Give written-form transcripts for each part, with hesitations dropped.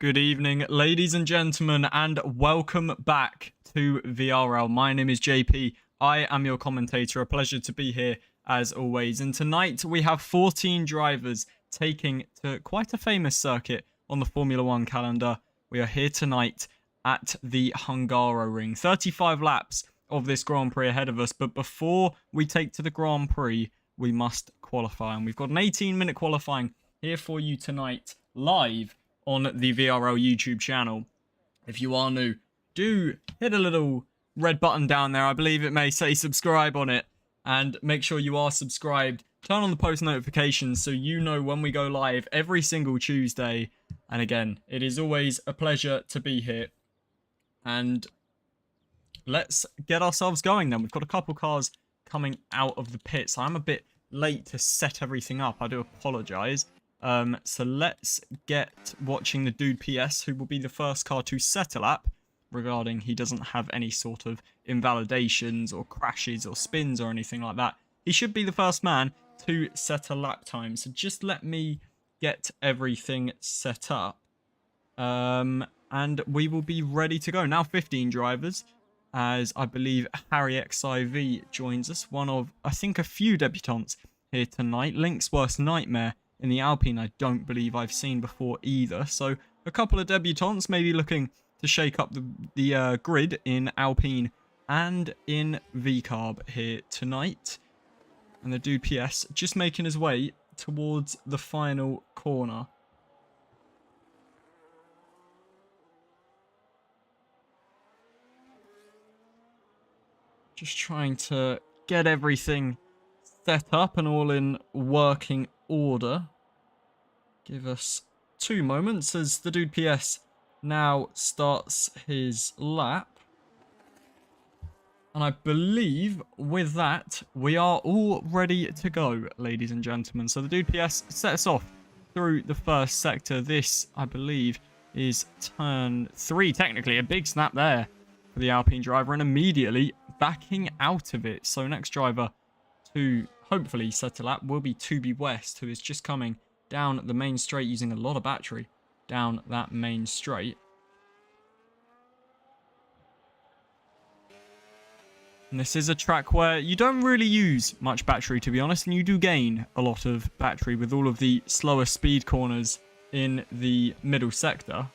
Good evening, ladies and gentlemen, and welcome back to VRL. My name is JP. I am your commentator. A pleasure to be here as always. And tonight we have 14 drivers taking to quite a famous circuit on the Formula One calendar. We are here tonight at the Hungarian. 35 laps of this Grand Prix ahead of us. But before we take to the Grand Prix, we must qualify. And we've got an 18-minute qualifying here for you tonight, live on the VRL YouTube channel. If you are new, do hit a little red button down there. I believe it may say subscribe on it. And make sure you are subscribed. Turn on the post notifications so you know when we go live every single Tuesday. And again, it is always a pleasure to be here. And let's get ourselves going then. We've got a couple cars coming out of the pits. I'm a bit late to set everything up. I do apologise. So let's get watching the dude PS, who will be the first car to set a lap, regarding he doesn't have any sort of invalidations or crashes or spins or anything like that. He should be the first man to set a lap time. So just let me get everything set up. And we will be ready to go. Now 15 drivers, as I believe Harry XIV joins us. One of, I think, a few debutants here tonight. Link's worst nightmare in the Alpine, I don't believe I've seen before either. So a couple of debutants maybe looking to shake up the grid in Alpine and in VCarb here tonight. And the dude PS just making his way towards the final corner. Just trying to get everything set up and all in working order. Give us 2 moments as the dude PS now starts his lap. And I believe with that, we are all ready to go, ladies and gentlemen. So the dude PS sets off through the first sector. This, I believe, is turn 3. Technically, a big snap there for the Alpine driver, and immediately backing out of it. So next driver to hopefully set a lap will be 2B West, who is just coming down the main straight using a lot of battery down that main straight. And this is a track where you don't really use much battery, to be honest, and you do gain a lot of battery with all of the slower speed corners in the middle sector.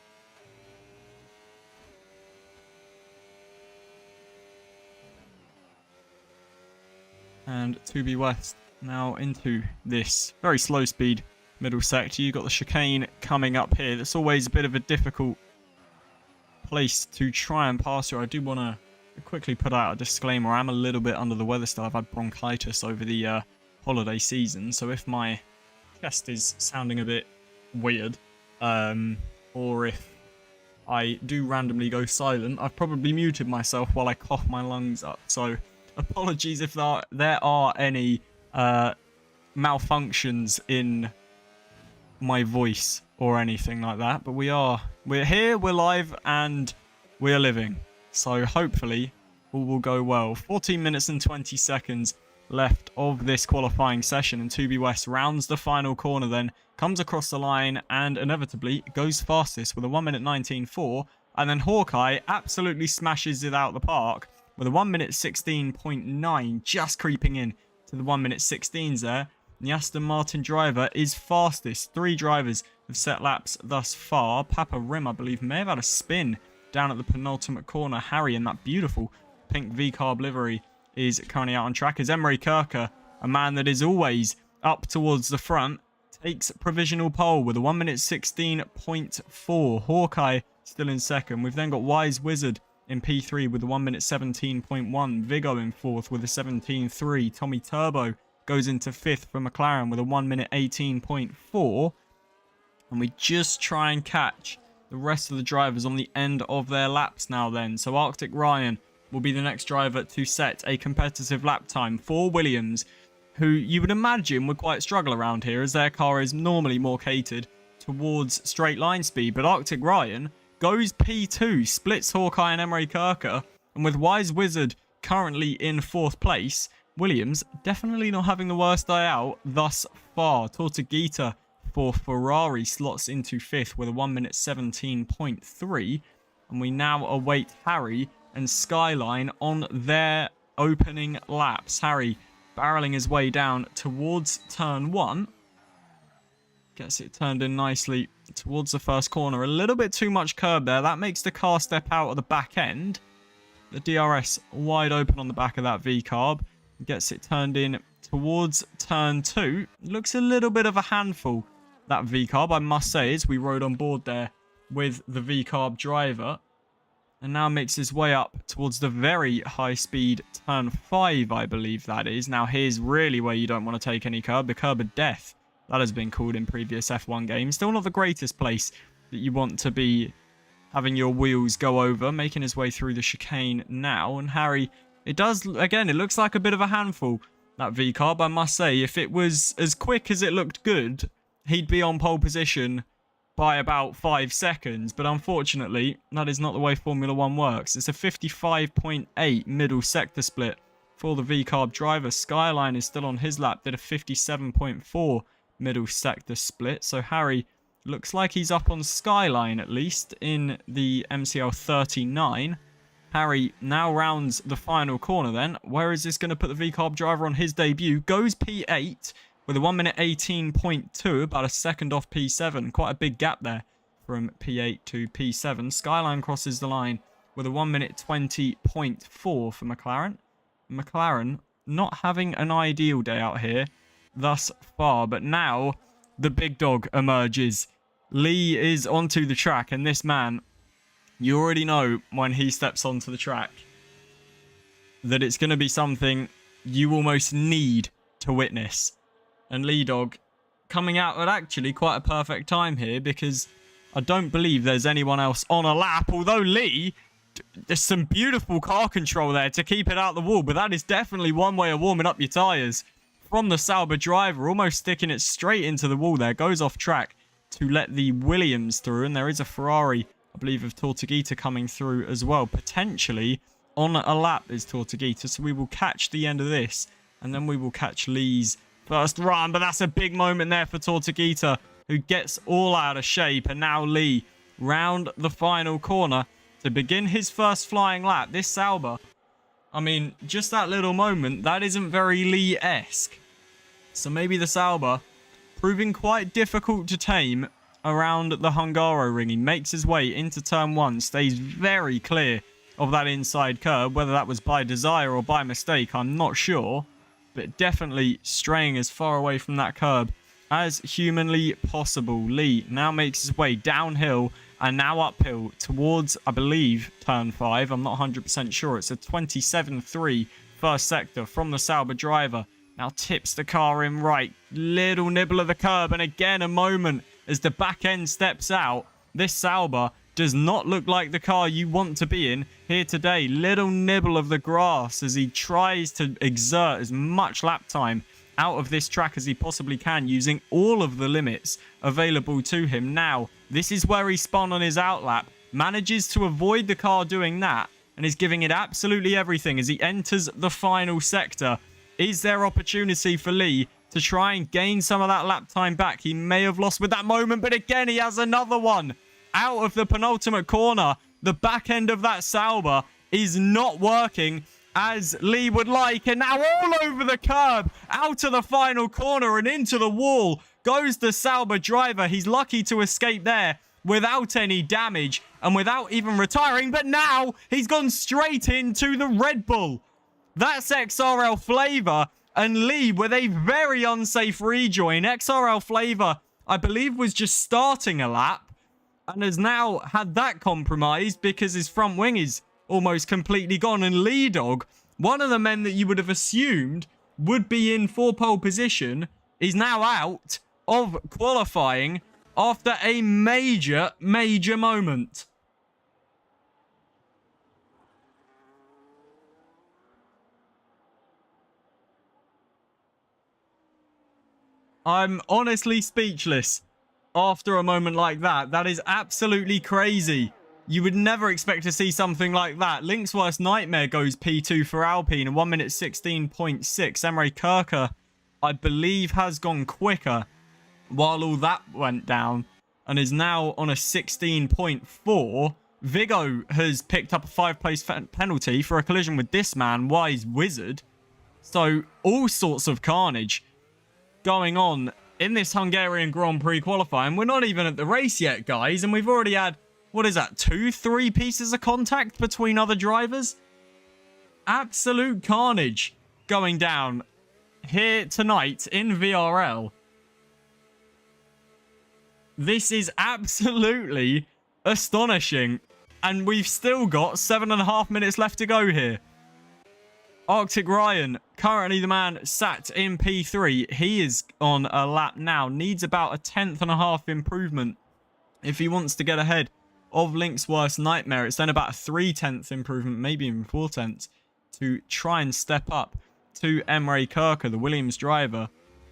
And 2B West now into this very slow speed middle sector. You've got the chicane coming up here. That's always a bit of a difficult place to try and pass through. I do want to quickly put out a disclaimer. I'm a little bit under the weather still. I've had bronchitis over the holiday season. So if my chest is sounding a bit weird, or if I do randomly go silent, I've probably muted myself while I cough my lungs up. So apologies if there are any malfunctions in my voice or anything like that. But we're here, we're live, and we're living. So hopefully all will go well. 14 minutes and 20 seconds left of this qualifying session, and 2B West rounds the final corner, then comes across the line and inevitably goes fastest with a 1 minute 19.4. And then Hawkeye absolutely smashes it out the park with a 1 minute 16.9, just creeping in to the 1 minute 16s there. And the Aston Martin driver is fastest. 3 drivers have set laps thus far. Papa Rim, I believe, may have had a spin down at the penultimate corner. Harry in that beautiful pink V-carb livery is currently out on track, as Emery Kirker, a man that is always up towards the front, takes provisional pole with a 1 minute 16.4. Hawkeye still in second. We've then got Wise Wizard in P3 with a 1 minute 17.1. Vigo in 4th with a 17.3. Tommy Turbo goes into 5th for McLaren with a 1 minute 18.4. And we just try and catch the rest of the drivers on the end of their laps now then. So Arctic Ryan will be the next driver to set a competitive lap time for Williams, who you would imagine would quite struggle around here, as their car is normally more catered towards straight line speed. But Arctic Ryan goes P2, splits Hawkeye and Emery Kirker, and with Wise Wizard currently in 4th place, Williams definitely not having the worst day out thus far. Tortuguita before Ferrari slots into 5th with a 1 minute 17.3. And we now await Harry and Skyline on their opening laps. Harry barreling his way down towards turn 1. Gets it turned in nicely towards the first corner. A little bit too much curb there. That makes the car step out of the back end. The DRS wide open on the back of that V-carb. Gets it turned in towards turn 2. Looks a little bit of a handful, that V-carb, I must say, as we rode on board there with the V-carb driver. And now makes his way up towards the very high-speed turn 5, I believe that is. Now, here's really where you don't want to take any curb. The curb of death. That has been called in previous F1 games. Still not the greatest place that you want to be having your wheels go over. Making his way through the chicane now. And Harry, it does, again, it looks like a bit of a handful, that V-carb. I must say, if it was as quick as it looked good, he'd be on pole position by about 5 seconds. But unfortunately, that is not the way Formula 1 works. It's a 55.8 middle sector split for the V-carb driver. Skyline is still on his lap. Did a 57.4 middle sector split. So Harry looks like he's up on Skyline, at least, in the MCL 39. Harry now rounds the final corner then. Where is this going to put the V-carb driver on his debut? Goes P8 with a 1 minute 18.2, about a second off P7. Quite a big gap there from P8 to P7. Skyline crosses the line with a 1 minute 20.4 for McLaren. McLaren not having an ideal day out here thus far, but now the big dog emerges. Lee is onto the track, and this man, you already know when he steps onto the track that it's going to be something you almost need to witness. And Lee Dog coming out at actually quite a perfect time here, because I don't believe there's anyone else on a lap, although Lee, there's some beautiful car control there to keep it out the wall, but that is definitely one way of warming up your tyres. From the Sauber driver, almost sticking it straight into the wall there. Goes off track to let the Williams through. And there is a Ferrari, I believe, of Tortuguita coming through as well. Potentially on a lap is Tortuguita. So we will catch the end of this. And then we will catch Lee's first run. But that's a big moment there for Tortuguita, who gets all out of shape. And now Lee round the final corner to begin his first flying lap. This Sauber, I mean, just that little moment, that isn't very Lee-esque. So maybe the Sauber proving quite difficult to tame around the Hungaroring. He makes his way into turn 1, stays very clear of that inside curb. Whether that was by desire or by mistake, I'm not sure. But definitely straying as far away from that curb as humanly possible. Lee now makes his way downhill and now uphill towards, I believe, turn 5. I'm not 100% sure. It's a 27.3 first sector from the Sauber driver. Now tips the car in right. Little nibble of the curb. And again, a moment as the back end steps out. This Sauber does not look like the car you want to be in here today. Little nibble of the grass as he tries to exert as much lap time out of this track as he possibly can, using all of the limits available to him. Now, this is where he spun on his outlap. Manages to avoid the car doing that and is giving it absolutely everything as he enters the final sector. Is there opportunity for Lee to try and gain some of that lap time back? He may have lost with that moment, but again, he has another one. Out of the penultimate corner, the back end of that Sauber is not working as Lee would like. And now all over the curb, out of the final corner and into the wall goes the Sauber driver. He's lucky to escape there without any damage and without even retiring. But now he's gone straight into the Red Bull. That's XRL Flavor and Lee with a very unsafe rejoin. XRL Flavor, I believe, was just starting a lap and has now had that compromised because his front wing is almost completely gone. And Lee Dog, one of the men that you would have assumed would be in for pole position, is now out of qualifying after a major moment. I'm honestly speechless after a moment like that. That is absolutely crazy. You would never expect to see something like that. Link's worst nightmare goes P2 for Alpine, and 1 minute 16.6. Emre Kirker, I believe, has gone quicker. while all that went down and is now on a 16.4. Vigo has picked up a 5-place penalty for a collision with this man, Wise Wizard. So all sorts of carnage going on in this Hungarian Grand Prix qualifying. We're not even at the race yet, guys, and we've already had, what is that, 2-3 pieces of contact between other drivers? Absolute carnage going down here tonight in VRL. This is absolutely astonishing. And we've still got 7.5 minutes left to go here. Arctic Ryan, currently the man sat in P3. He is on a lap now. Needs about a 1/10.5 improvement if he wants to get ahead of Link's worst nightmare. It's then about a 3/10 improvement, maybe even 4/10, to try and step up to Emre Kirker, the Williams driver.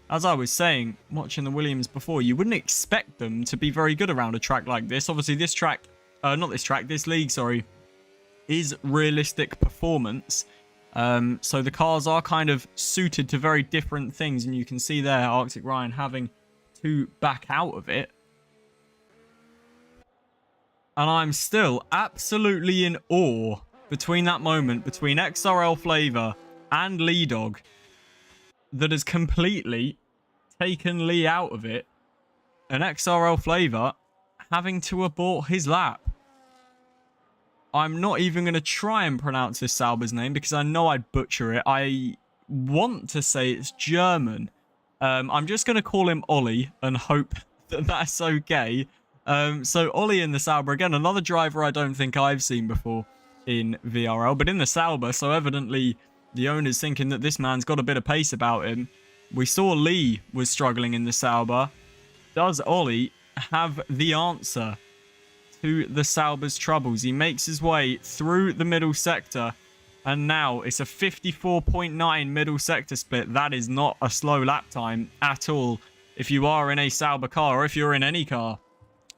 As I was saying, watching the Williams before, you wouldn't expect them to be very good around a track like this. Obviously, this track... this league, sorry, is realistic performance. So the cars are kind of suited to very different things. And you can see there, Arctic Ryan having to back out of it. And I'm still absolutely in awe between that moment, between XRL Flavor and Lee Dog, that has completely taken Lee out of it. And XRL Flavor having to abort his lap. I'm not even going to try and pronounce this Sauber's name because I know I'd butcher it. I want to say it's German. I'm just going to call him Ollie and hope that that's okay. So Ollie in the Sauber, again, another driver I don't think I've seen before in VRL, but in the Sauber, so evidently the owner's thinking that this man's got a bit of pace about him. We saw Lee was struggling in the Sauber. Does Ollie have the answer to the Sauber's troubles? He makes his way through the middle sector, and now it's a 54.9 middle sector split. That is not a slow lap time at all if you are in a Sauber car, or if you're in any car.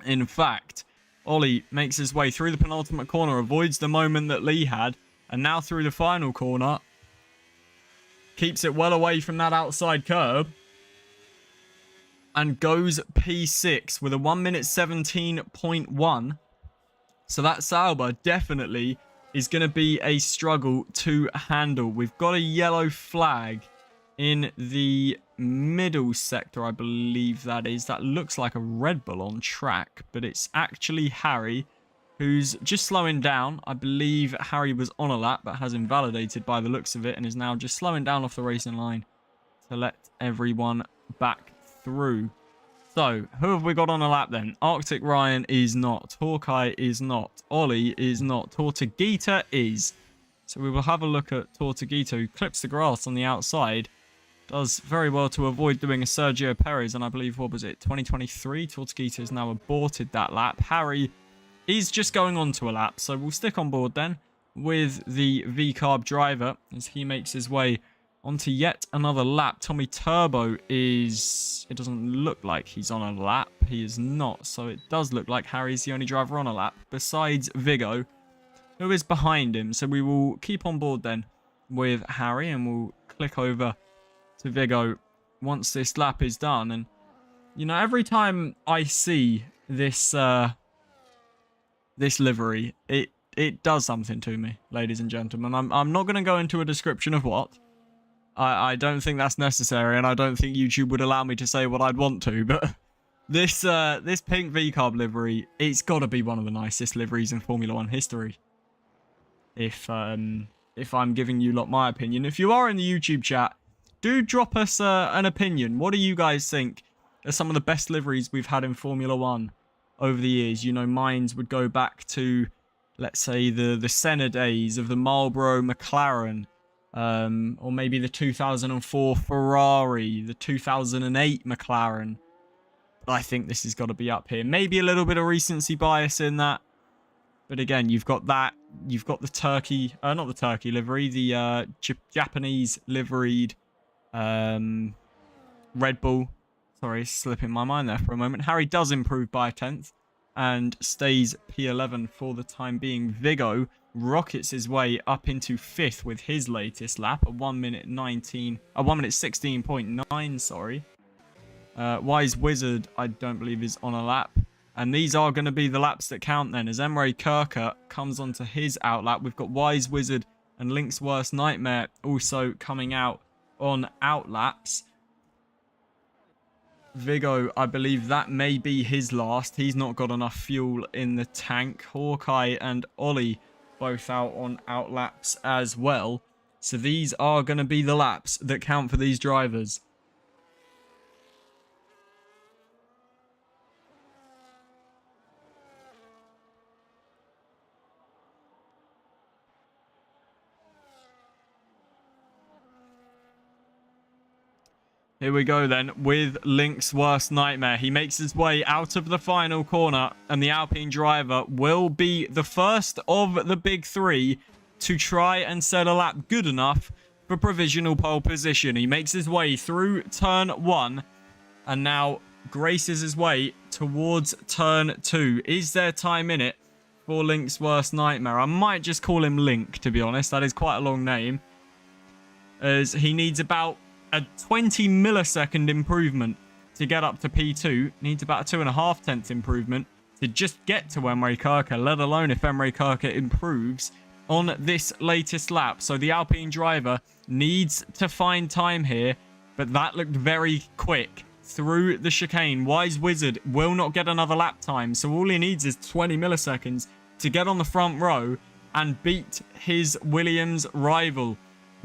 In fact, Ollie makes his way through the penultimate corner, avoids the moment that Lee had, and now through the final corner, keeps it well away from that outside curb, and goes P6 with a 1 minute 17.1. So that Sauber definitely is going to be a struggle to handle. We've got a yellow flag in the middle sector, I believe that is. That looks like a Red Bull on track, but it's actually Harry, who's just slowing down. I believe Harry was on a lap, but has invalidated by the looks of it, and is now just slowing down off the racing line to let everyone back through. So, who have we got on a lap then? Arctic Ryan is not. Hawkeye is not. Ollie is not. Tortuguita is. So we will have a look at Tortuguita, who clips the grass on the outside. Does very well to avoid doing a Sergio Perez, and I believe, what was it, 2023? Tortuguita has now aborted that lap. Harry is just going on to a lap, so we'll stick on board then with the V-Carb driver as he makes his way onto yet another lap. Tommy Turbo is... It doesn't look like he's on a lap. He is not. So it does look like Harry's the only driver on a lap besides Vigo, who is behind him. So we will keep on board then with Harry, and we'll click over to Vigo once this lap is done. And, you know, every time I see this this livery, it does something to me, ladies and gentlemen. I'm not going to go into a description of what. I don't think that's necessary, and I don't think YouTube would allow me to say what I'd want to, but this pink V-Carb livery, it's got to be one of the nicest liveries in Formula 1 history. If I'm giving you lot my opinion. If you are in the YouTube chat, do drop us an opinion. What do you guys think are some of the best liveries we've had in Formula 1 over the years? You know, mine would go back to, let's say, the Senna days of the Marlboro McLaren, or maybe the 2004 Ferrari, the 2008 McLaren. I think this has got to be up here. Maybe a little bit of recency bias in that. But again, you've got that. You've got the Turkey, not the Turkey livery, the Japanese liveried Red Bull. Sorry, slipping my mind there for a moment. Harry does improve by a 10th and stays P11 for the time being. Vigo rockets his way up into 5th with his latest lap, a 1 minute 16.9, sorry. Wise Wizard, I don't believe, is on a lap. And these are going to be the laps that count then. As Emre Kirker comes onto his outlap, we've got Wise Wizard and Link's Worst Nightmare also coming out on outlaps. Vigo, I believe that may be his last. He's not got enough fuel in the tank. Hawkeye and Ollie both out on outlaps as well. So these are going to be the laps that count for these drivers. Here we go then with Link's Worst Nightmare. He makes his way out of the final corner, and the Alpine driver will be the first of the big three to try and set a lap good enough for provisional pole position. He makes his way through turn 1 and now graces his way towards turn 2. Is there time in it for Link's Worst Nightmare? I might just call him Link, to be honest. That is quite a long name, as he needs about a 20 millisecond improvement to get up to P2. Needs about a 2.5 tenths improvement to just get to Emre Kirker, let alone if Emre Kirker improves on this latest lap. So the Alpine driver needs to find time here, but that looked very quick through the chicane. Wise Wizard will not get another lap time, so all he needs is 20 milliseconds to get on the front row and beat his Williams rival.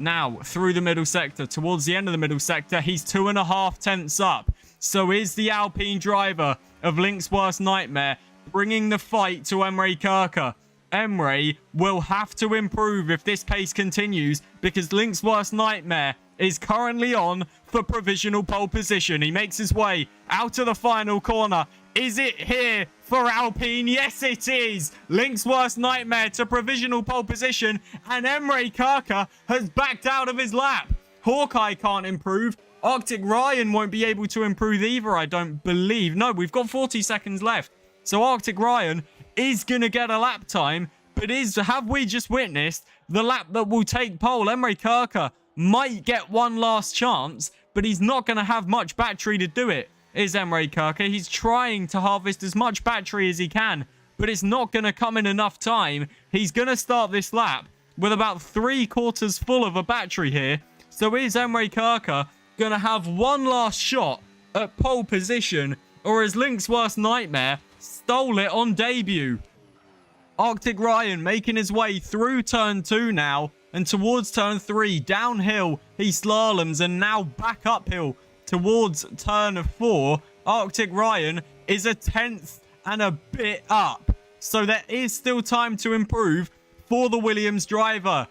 Now, through the middle sector, towards the end of the middle sector, he's 2.5 tenths up. So is the Alpine driver of Link's Worst Nightmare bringing the fight to Emre Kirker. Emre will have to improve if this pace continues, because Link's Worst Nightmare is currently on for provisional pole position. He makes his way out of the final corner. Is it here for Alpine? Yes, it is. Link's Worst Nightmare to provisional pole position, and Emre Kirker has backed out of his lap. Hawkeye can't improve. Arctic Ryan won't be able to improve either, I don't believe. No, we've got 40 seconds left. So Arctic Ryan is going to get a lap time, but have we just witnessed the lap that will take pole? Emre Kirker might get one last chance, but he's not going to have much battery to do it, is Emre Kirker. He's trying to harvest as much battery as he can, but it's not going to come in enough time. He's going to start this lap with about 3/4 full of a battery here. So is Emre Kirker going to have one last shot at pole position, or is Link's Worst Nightmare stole it on debut? Arctic Ryan making his way through turn 2 now and towards turn 3. Downhill he slaloms and now back uphill towards turn 4. Arctic Ryan is a 10th and a bit up, so there is still time to improve for the Williams driver.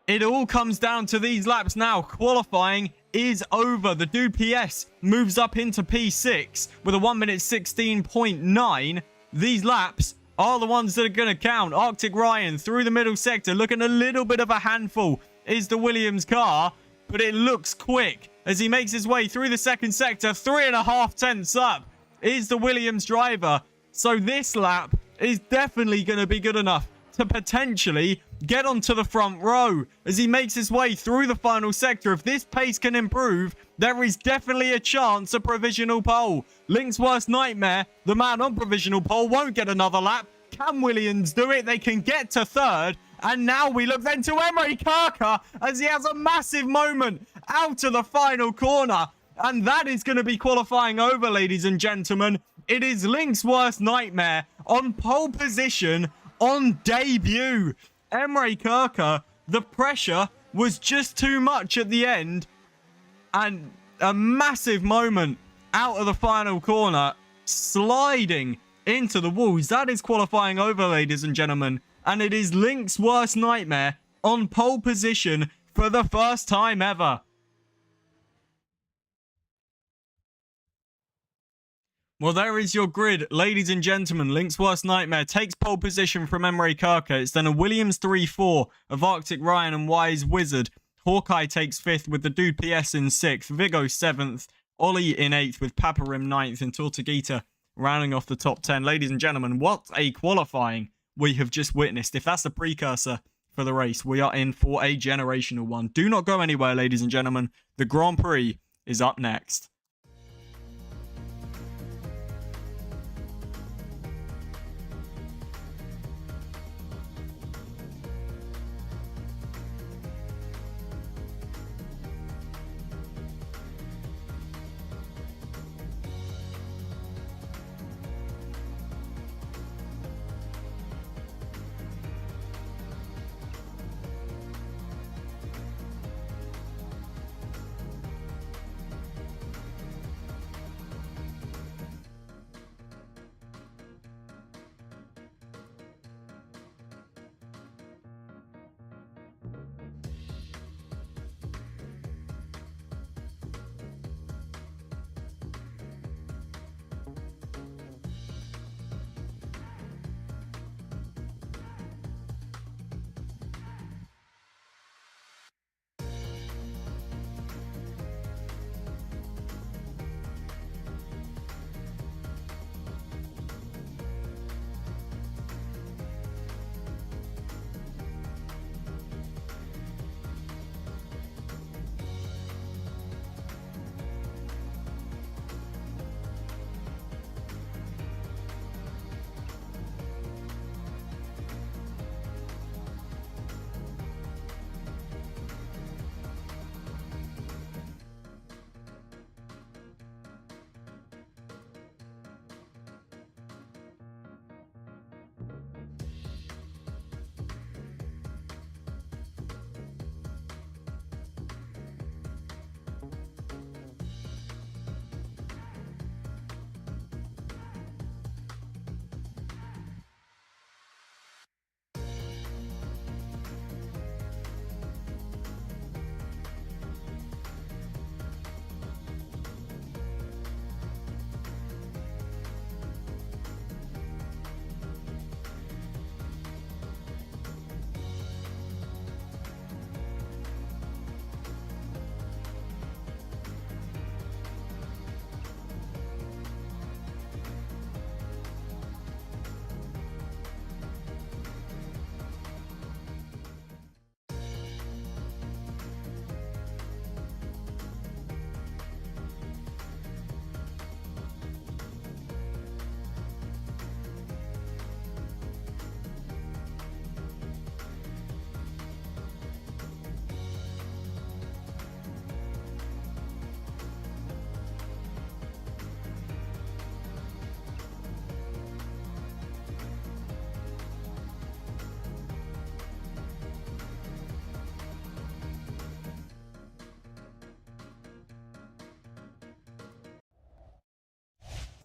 It all comes down to these laps now. Qualifying is over. The dude PS moves up into P6 with a 1 minute 16.9. These laps are the ones that are going to count. Arctic Ryan through the middle sector, looking a little bit of a handful is the Williams car, but it looks quick as he makes his way through the second sector. 3.5 tenths up is the Williams driver. So this lap is definitely going to be good enough to potentially get onto the front row as he makes his way through the final sector. If this pace can improve, there is definitely a chance of provisional pole. Link's Worst Nightmare, the man on provisional pole, won't get another lap. Can Williams do it? They can get to third. And now we look then to Emre Kirker as he has a massive moment out of the final corner. And that is going to be qualifying over, ladies and gentlemen. It is Link's Worst Nightmare on pole position on debut. Emre Kirker, the pressure was just too much at the end, and a massive moment out of the final corner, sliding into the walls. That is qualifying over, ladies and gentlemen, and it is Link's Worst Nightmare on pole position for the first time ever. Well, there is your grid, ladies and gentlemen. Link's Worst Nightmare takes pole position from Emre Kirker. It's then a Williams 3-4 of Arctic Ryan and Wise Wizard. Hawkeye takes 5th with the dude PS in 6th. Vigo 7th. Ollie in 8th with Paparim 9th and Tortuguita rounding off the top 10. Ladies and gentlemen, what a qualifying we have just witnessed. If that's the precursor for the race, we are in for a generational one. Do not go anywhere, ladies and gentlemen. The Grand Prix is up next.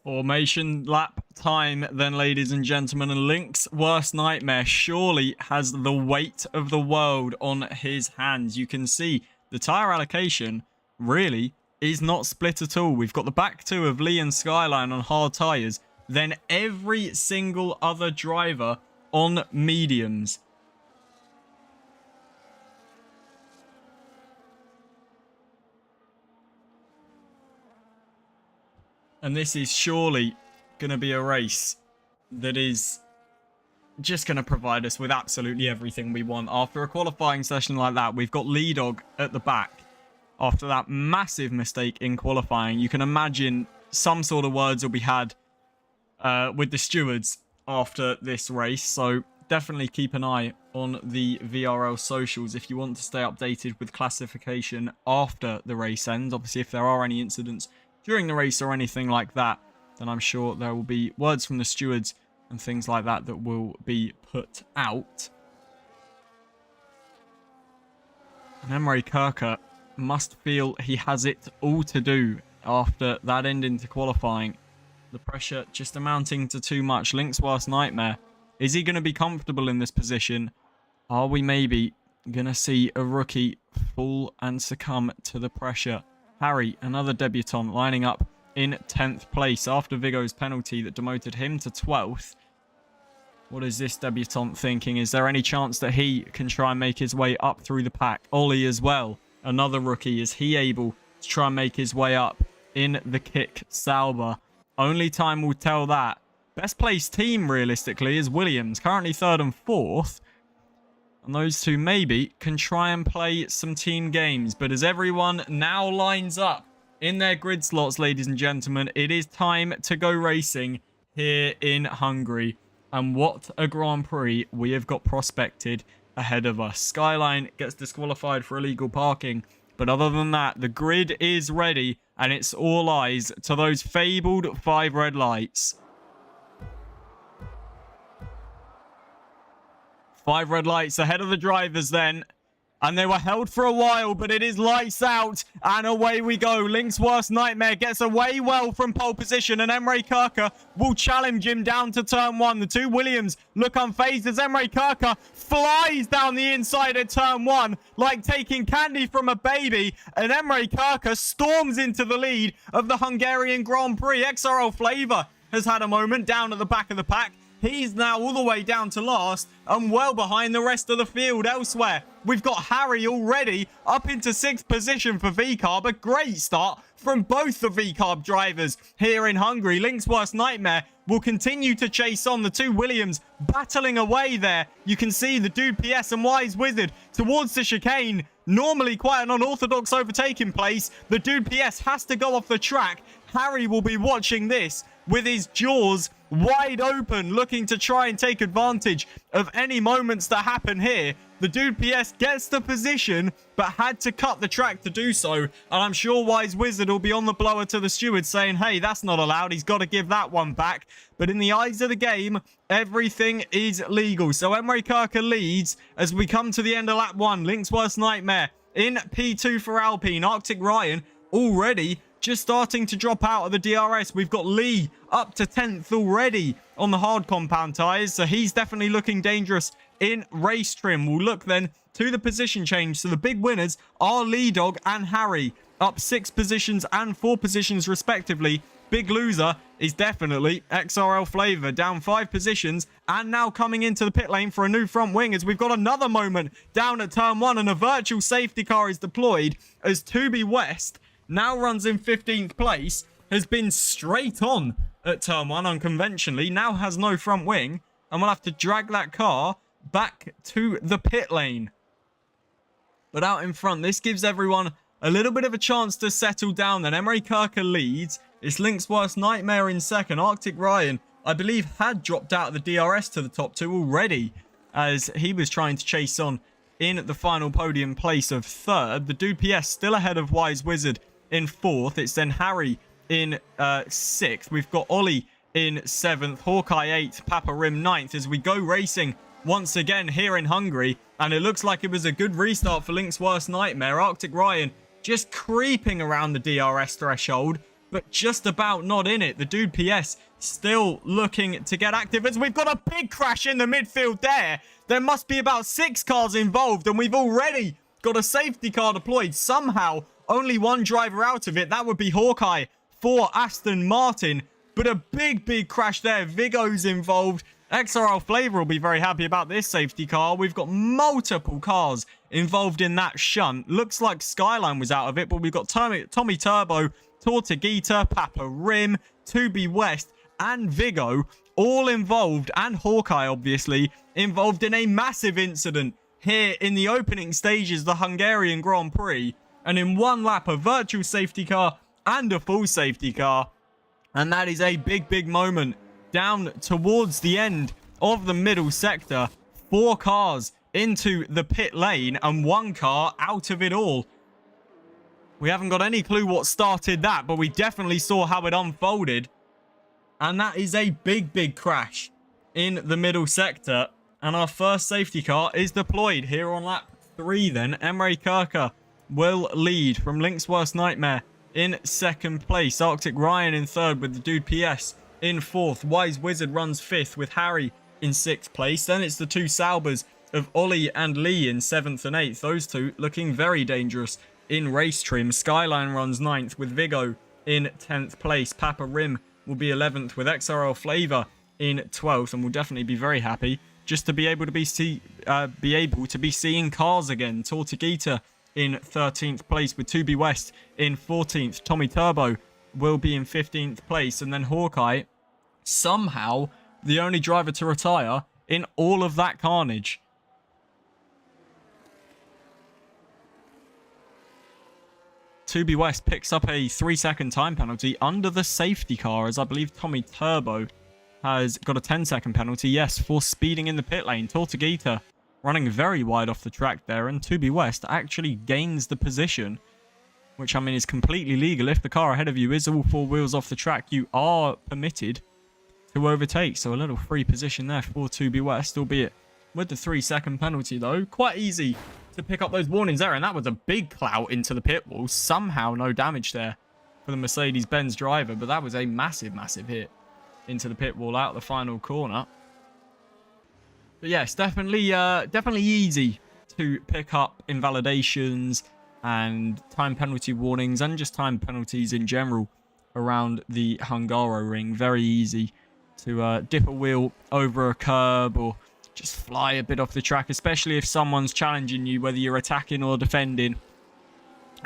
Formation lap time then, ladies and gentlemen, and Link's worst nightmare surely has the weight of the world on his hands. You can see the tyre allocation really is not split at all. We've got the back two of Lee and Skyline on hard tyres, then every single other driver on mediums. And this is surely going to be a race that is just going to provide us with absolutely everything we want. After a qualifying session like that, we've got Lee Dog at the back. After that massive mistake in qualifying, you can imagine some sort of words will be had with the stewards after this race. So definitely keep an eye on the VRL socials if you want to stay updated with classification after the race ends. Obviously, if there are any incidents during the race or anything like that, then I'm sure there will be words from the stewards and things like that that will be put out. And Emre Kirker must feel he has it all to do after that ending to qualifying. The pressure just amounting to too much. Link's worst nightmare. Is he going to be comfortable in this position? Are we maybe going to see a rookie fall and succumb to the pressure? Harry, another debutant, lining up in 10th place after Vigo's penalty that demoted him to 12th. What is this debutant thinking? Is there any chance that he can try and make his way up through the pack? Ollie as well, another rookie. Is he able to try and make his way up in the Kick Sauber? Only time will tell that. Best placed team, realistically, is Williams, currently 3rd and 4th. And those two maybe can try and play some team games. But as everyone now lines up in their grid slots, ladies and gentlemen, it is time to go racing here in Hungary. And what a Grand Prix we have got prospected ahead of us. Skyline gets disqualified for illegal parking. But other than that, the grid is ready. And it's all eyes to those fabled 5 red lights. 5 red lights ahead of the drivers then. And they were held for a while, but it is lights out. And away we go. Link's worst nightmare gets away well from pole position. And Emre Kirker will challenge him down to turn 1. The two Williams look unfazed as Emre Kirker flies down the inside at turn 1 like taking candy from a baby. And Emre Kirker storms into the lead of the Hungarian Grand Prix. XRL Flavor has had a moment down at the back of the pack. He's now all the way down to last and well behind the rest of the field elsewhere. We've got Harry already up into 6th position for VCarb. A great start from both the VCarb drivers here in Hungary. Link's worst nightmare will continue to chase on. The two Williams battling away there. You can see the Dude PS and Wise Wizard towards the chicane. Normally quite an unorthodox overtaking place. The Dude PS has to go off the track. Harry will be watching this with his jaws wide open, looking to try and take advantage of any moments that happen here. The Dude PS gets the position, but had to cut the track to do so. And I'm sure Wise Wizard will be on the blower to the steward saying, hey, that's not allowed. He's got to give that one back. But in the eyes of the game, everything is legal. So Emre Kirker leads as we come to the end of lap 1. Link's worst nightmare in P2 for Alpine. Arctic Ryan already just starting to drop out of the DRS. We've got Lee up to 10th already on the hard compound tyres. So he's definitely looking dangerous in race trim. We'll look then to the position change. So the big winners are Lee Dog and Harry, up 6 positions and 4 positions respectively. Big loser is definitely XRL Flavor, down 5 positions and now coming into the pit lane for a new front wing as we've got another moment down at turn 1 and a virtual safety car is deployed as Tubi West now runs in 15th place, has been straight on at turn 1 unconventionally, now has no front wing, and we'll have to drag that car back to the pit lane. But out in front, this gives everyone a little bit of a chance to settle down then. Emre Kirker leads. It's Link's worst nightmare in second. Arctic Ryan, I believe, had dropped out of the DRS to the top 2 already as he was trying to chase on in the final podium place of 3rd. The Dude PS still ahead of Wise Wizard in 4th. It's then Harry in 6th. We've got Ollie in 7th, Hawkeye 8th, Papa Rim 9th as we go racing once again here in Hungary. And it looks like it was a good restart for Link's worst nightmare. Arctic Ryan just creeping around the DRS threshold. but just about not in it. The dude PS still looking to get active as we've got a big crash in the midfield there. There must be about 6 cars involved, and we've already got a safety car deployed. Somehow, only one driver out of it. That would be Hawkeye for Aston Martin. But a big crash there. Vigo's involved. XRL Flavor will be very happy about this safety car. We've got multiple cars involved in that shunt. Looks like Skyline was out of it, but we've got Tommy Turbo, Tortuguita, Papa Rim, 2B West, and Vigo all involved, and Hawkeye obviously involved in a massive incident here in the opening stages, the Hungarian Grand Prix. And in one lap, a virtual safety car and a full safety car. And that is a big moment down towards the end of the middle sector. 4 cars into the pit lane and 1 car out of it all. We haven't got any clue what started that, but we definitely saw how it unfolded. And that is a big crash in the middle sector. And our first safety car is deployed here on lap 3 then. Emre Kirker will lead from Link's Worst Nightmare in 2nd place. Arctic Ryan in 3rd with the dude PS in 4th. Wise Wizard runs 5th with Harry in 6th place. Then it's the 2 Saubers of Ollie and Lee in 7th and 8th. Those two looking very dangerous in race trim. Skyline runs 9th with Vigo in 10th place. Papa Rim will be 11th with XRL Flavor in 12th, and will definitely be very happy just to be able to be seeing cars again. Tortuguita in 13th place with 2B West in 14th. Tommy Turbo will be in 15th place, and then Hawkeye, somehow the only driver to retire in all of that carnage. Tubi West picks up a 3-second time penalty under the safety car, as I believe Tommy Turbo has got a 10-second penalty, yes, for speeding in the pit lane. Tortuguita running very wide off the track there, and Tubi West actually gains the position, which, I mean, is completely legal. If the car ahead of you is all 4 wheels off the track, you are permitted to overtake. So a little free position there for Tubi West, albeit with the 3-second penalty, though. Quite easy to pick up those warnings there, and that was a big clout into the pit wall. Somehow no damage there for the Mercedes-Benz driver, but that was a massive hit into the pit wall out the final corner. But yes, definitely easy to pick up invalidations and time penalty warnings, and just time penalties in general around the Hungaroring. Very easy to dip a wheel over a curb or just fly a bit off the track, especially if someone's challenging you, whether you're attacking or defending.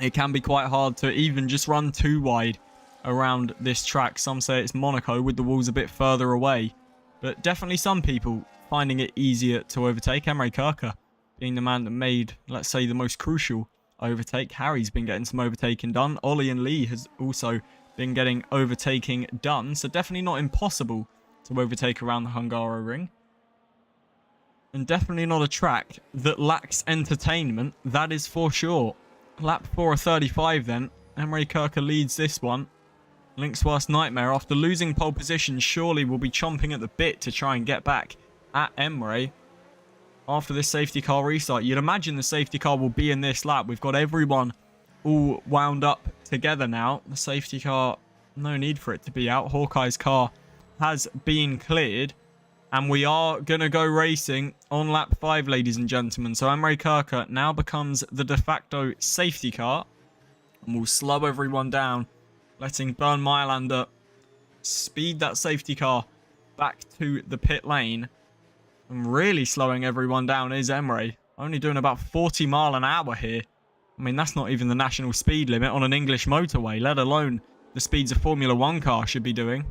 It can be quite hard to even just run too wide around this track. Some say it's Monaco with the walls a bit further away, but definitely some people finding it easier to overtake. Emre Kirker being the man that made, let's say, the most crucial overtake. Harry's been getting some overtaking done. Ollie and Lee has also been getting overtaking done, so definitely not impossible to overtake around the Hungaroring. And definitely not a track that lacks entertainment, that is for sure. Lap 4:35 then. Emre Kirker leads this one. Link's Worst Nightmare, after losing pole position, surely will be chomping at the bit to try and get back at Emre after this safety car restart. You'd imagine the safety car will be in this lap. We've got everyone all wound up together now. The safety car, no need for it to be out. Hawkeye's car has been cleared. And we are going to go racing on lap 5, ladies and gentlemen. So Emre Kirker now becomes the de facto safety car. And we'll slow everyone down, letting Bernd Mailander speed that safety car back to the pit lane. And really slowing everyone down is Emre. Only doing about 40 miles an hour here. I mean, that's not even the national speed limit on an English motorway, let alone the speeds a Formula 1 car should be doing.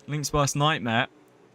Link's Worst Nightmare,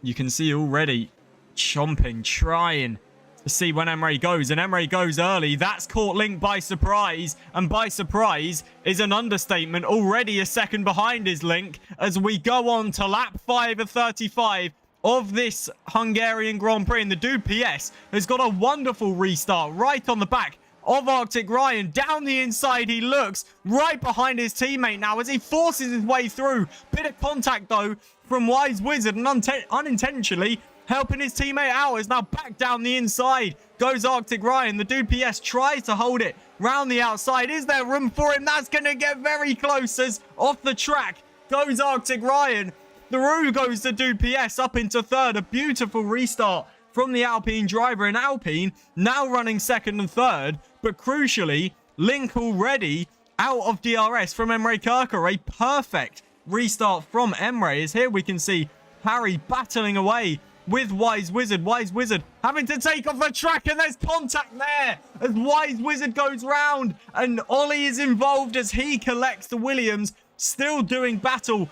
you can see already chomping, trying to see when Emre goes. And Emre goes early. That's caught Link by surprise. And by surprise is an understatement. Already a second behind is Link as we go on to lap 5 of 35 of this Hungarian Grand Prix. And the dude PS has got a wonderful restart right on the back of Arctic Ryan. Down the inside he looks, right behind his teammate now as he forces his way through. Bit of contact though from Wise Wizard, and unintentionally helping his teammate out. Is now back down the inside goes Arctic Ryan. The dude PS tries to hold it round the outside. Is there room for him? That's going to get very close as off the track goes Arctic Ryan. Through goes the Dude PS up into third. A beautiful restart from the Alpine driver. And Alpine now running second and third. But crucially, Link already out of DRS from Emre Kirker. A perfect restart from Emre. As here we can see Harry battling away with Wise Wizard. Wise Wizard having to take off the track, and there's contact there as Wise Wizard goes round, and Ollie is involved as he collects the Williams, still doing battle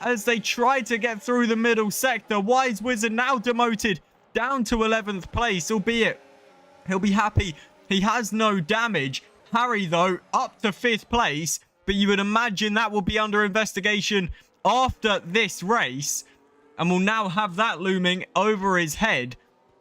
as they try to get through the middle sector. Wise Wizard now demoted down to 11th place, albeit he'll be happy he has no damage. Harry, though, up to 5th place, but you would imagine that will be under investigation after this race, and will now have that looming over his head.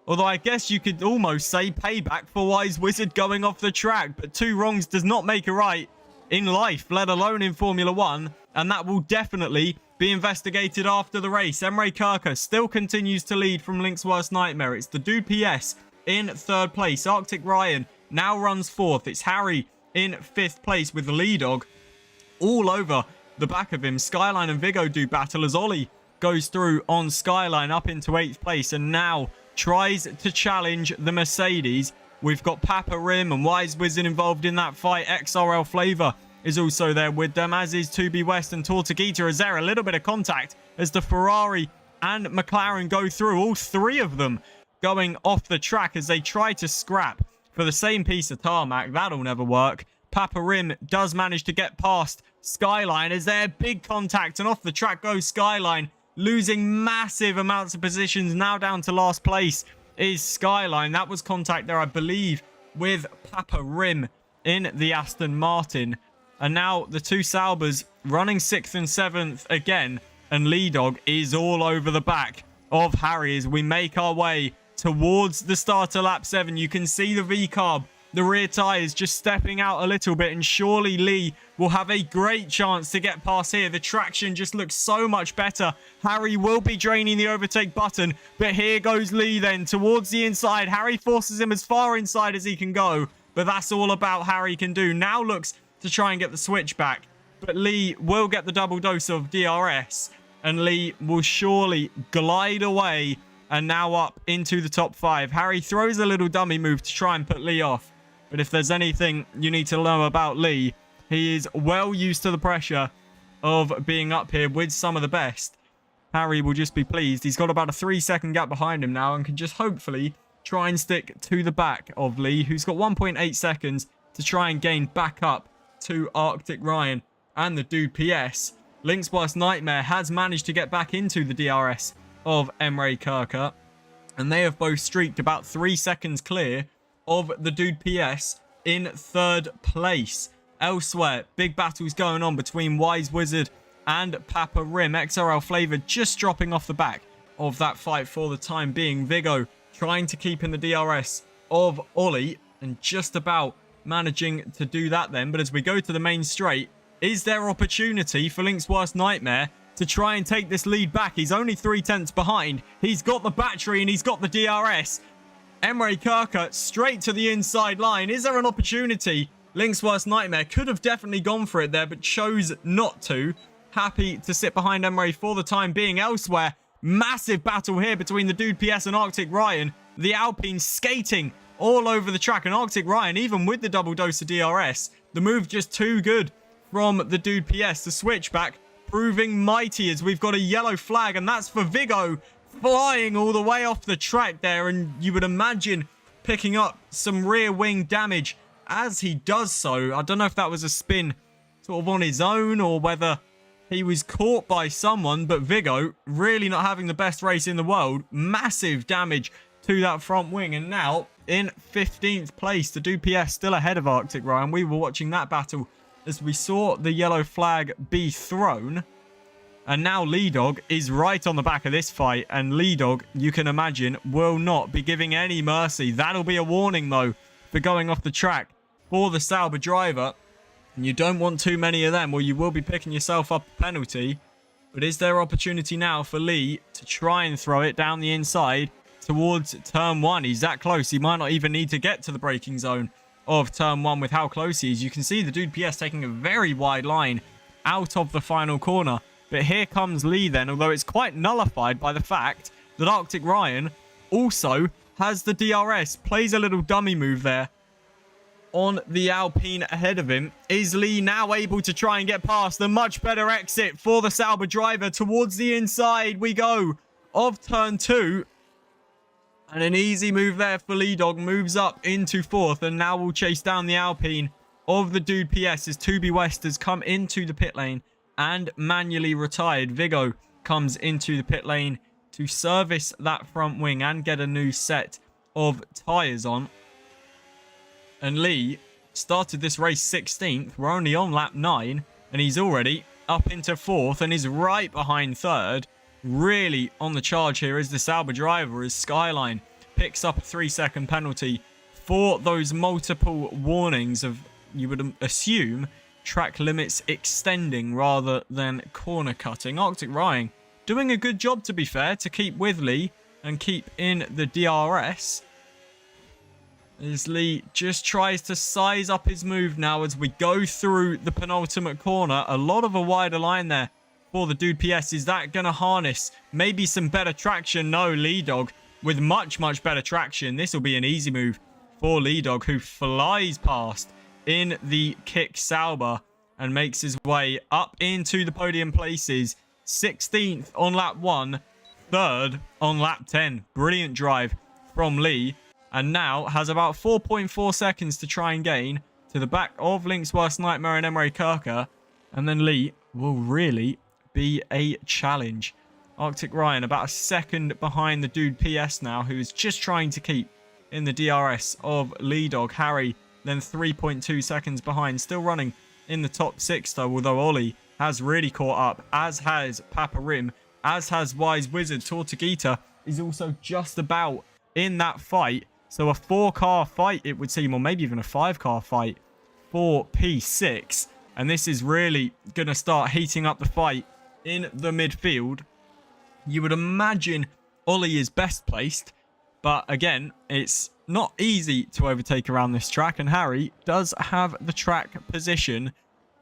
Although I guess you could almost say payback for Wise Wizard going off the track. But two wrongs does not make a right in life, let alone in Formula 1. And that will definitely be investigated after the race. Emre Kirker still continues to lead from Link's Worst Nightmare. It's the Dude PS in 3rd place. Arctic Ryan now runs 4th. It's Harry in 5th place with the lead dog all over the back of him. Skyline and Vigo do battle as Ollie goes through on Skyline up into 8th place and now tries to challenge the Mercedes. We've got Papa Rim and Wise Wizard involved in that fight. XRL Flavor is also there with them, as is 2B West and Tortuguita. Is there a little bit of contact as the Ferrari and McLaren go through, all three of them going off the track as they try to scrap for the same piece of tarmac. That'll never work. Papa Rim does manage to get past Skyline as there big contact, and off the track goes Skyline, losing massive amounts of positions. Now down to last place is Skyline. That was contact there, I believe, with Papa Rim in the Aston Martin. And now the two Saubers running 6th and 7th again. And Lee Dog is all over the back of Harry as we make our way towards the start of lap 7. You can see the V-carb, the rear tyres just stepping out a little bit, and surely Lee will have a great chance to get past here. The traction just looks so much better. Harry will be draining the overtake button, but here goes Lee then towards the inside. Harry forces him as far inside as he can go, but that's all about Harry can do. Now looks to try and get the switch back, but Lee will get the double dose of DRS, and Lee will surely glide away and now up into the top 5. Harry throws a little dummy move to try and put Lee off. But if there's anything you need to know about Lee, he is well used to the pressure of being up here with some of the best. Harry will just be pleased. He's got about a 3-second gap behind him now and can just hopefully try and stick to the back of Lee, who's got 1.8 seconds to try and gain back up to Arctic Ryan and the Dude PS. Link's Worst Nightmare has managed to get back into the DRS of Emre Kirker, and they have both streaked about 3 seconds clear of the Dude PS in 3rd place. Elsewhere, big battles going on between Wise Wizard and Papa Rim. XRL Flavor just dropping off the back of that fight for the time being. Vigo trying to keep in the DRS of Ollie and just about managing to do that then. But as we go to the main straight, is there opportunity for Link's Worst Nightmare to try and take this lead back? He's only 3/10 behind. He's got the battery and he's got the DRS. Emre Kirker straight to the inside line. Is there an opportunity? Link's Worst Nightmare could have definitely gone for it there, but chose not to. Happy to sit behind Emre for the time being. Elsewhere, massive battle here between the Dude PS and Arctic Ryan. The Alpine skating all over the track, and Arctic Ryan, even with the double dose of DRS, the move just too good from the Dude PS. The switchback proving mighty as we've got a yellow flag, and that's for Vigo, flying all the way off the track there, and you would imagine picking up some rear wing damage as he does so. I don't know if that was a spin sort of on his own or whether he was caught by someone, but Vigo really not having the best race in the world. Massive damage to that front wing, and now in 15th place, the Dude PS still ahead of Arctic Ryan. We were watching that battle as we saw the yellow flag be thrown. And now Lee Dog is right on the back of this fight. And Lee Dog, you can imagine, will not be giving any mercy. That'll be a warning, though, for going off the track for the Sauber driver. And you don't want too many of them, or you will be picking yourself up a penalty. But is there opportunity now for Lee to try and throw it down the inside towards turn 1? He's that close. He might not even need to get to the braking zone of turn 1 with how close he is. You can see the Dude PS taking a very wide line out of the final corner But here comes Lee then, although it's quite nullified by the fact that Arctic Ryan also has the DRS. Plays a little dummy move there on the Alpine ahead of him. Is Lee now able to try and get past the much better exit for the Sauber driver? Towards the inside we go of turn 2. And an easy move there for Lee Dog. Moves up into 4th and now will chase down the Alpine of the Dude PS as Tubi West has come into the pit lane and manually retired. Vigo comes into the pit lane to service that front wing and get a new set of tyres on. And Lee started this race 16th. We're only on lap 9 and he's already up into 4th and is right behind 3rd. Really on the charge here is the Sauber driver as Skyline picks up a 3-second penalty for those multiple warnings of, you would assume, track limits extending rather than corner cutting. Arctic Ryan doing a good job, to be fair, to keep with Lee and keep in the DRS. As Lee just tries to size up his move now as we go through the penultimate corner. A lot of a wider line there for the Dude PS. Is that going to harness maybe some better traction? No, Lee Dog with much, much better traction. This will be an easy move for Lee Dog, who flies past in the kick Sauber and makes his way up into the podium places. 16th on lap 1, 3rd on lap 10. Brilliant drive from Lee. And now has about 4.4 seconds to try and gain to the back of Link's Worst Nightmare and Emre Kirker. And then Lee will really be a challenge. Arctic Ryan about a second behind the Dude PS now, who is just trying to keep in the DRS of Lee Dog. Harry then 3.2 seconds behind, still running in the top 6 though, although Ollie has really caught up, as has Papa Rim, as has Wise Wizard. Tortuguita is also just about in that fight. So a 4-car fight, it would seem, or maybe even a 5-car fight for P6. And this is really going to start heating up the fight in the midfield. You would imagine Ollie is best placed, but again, it's not easy to overtake around this track. And Harry does have the track position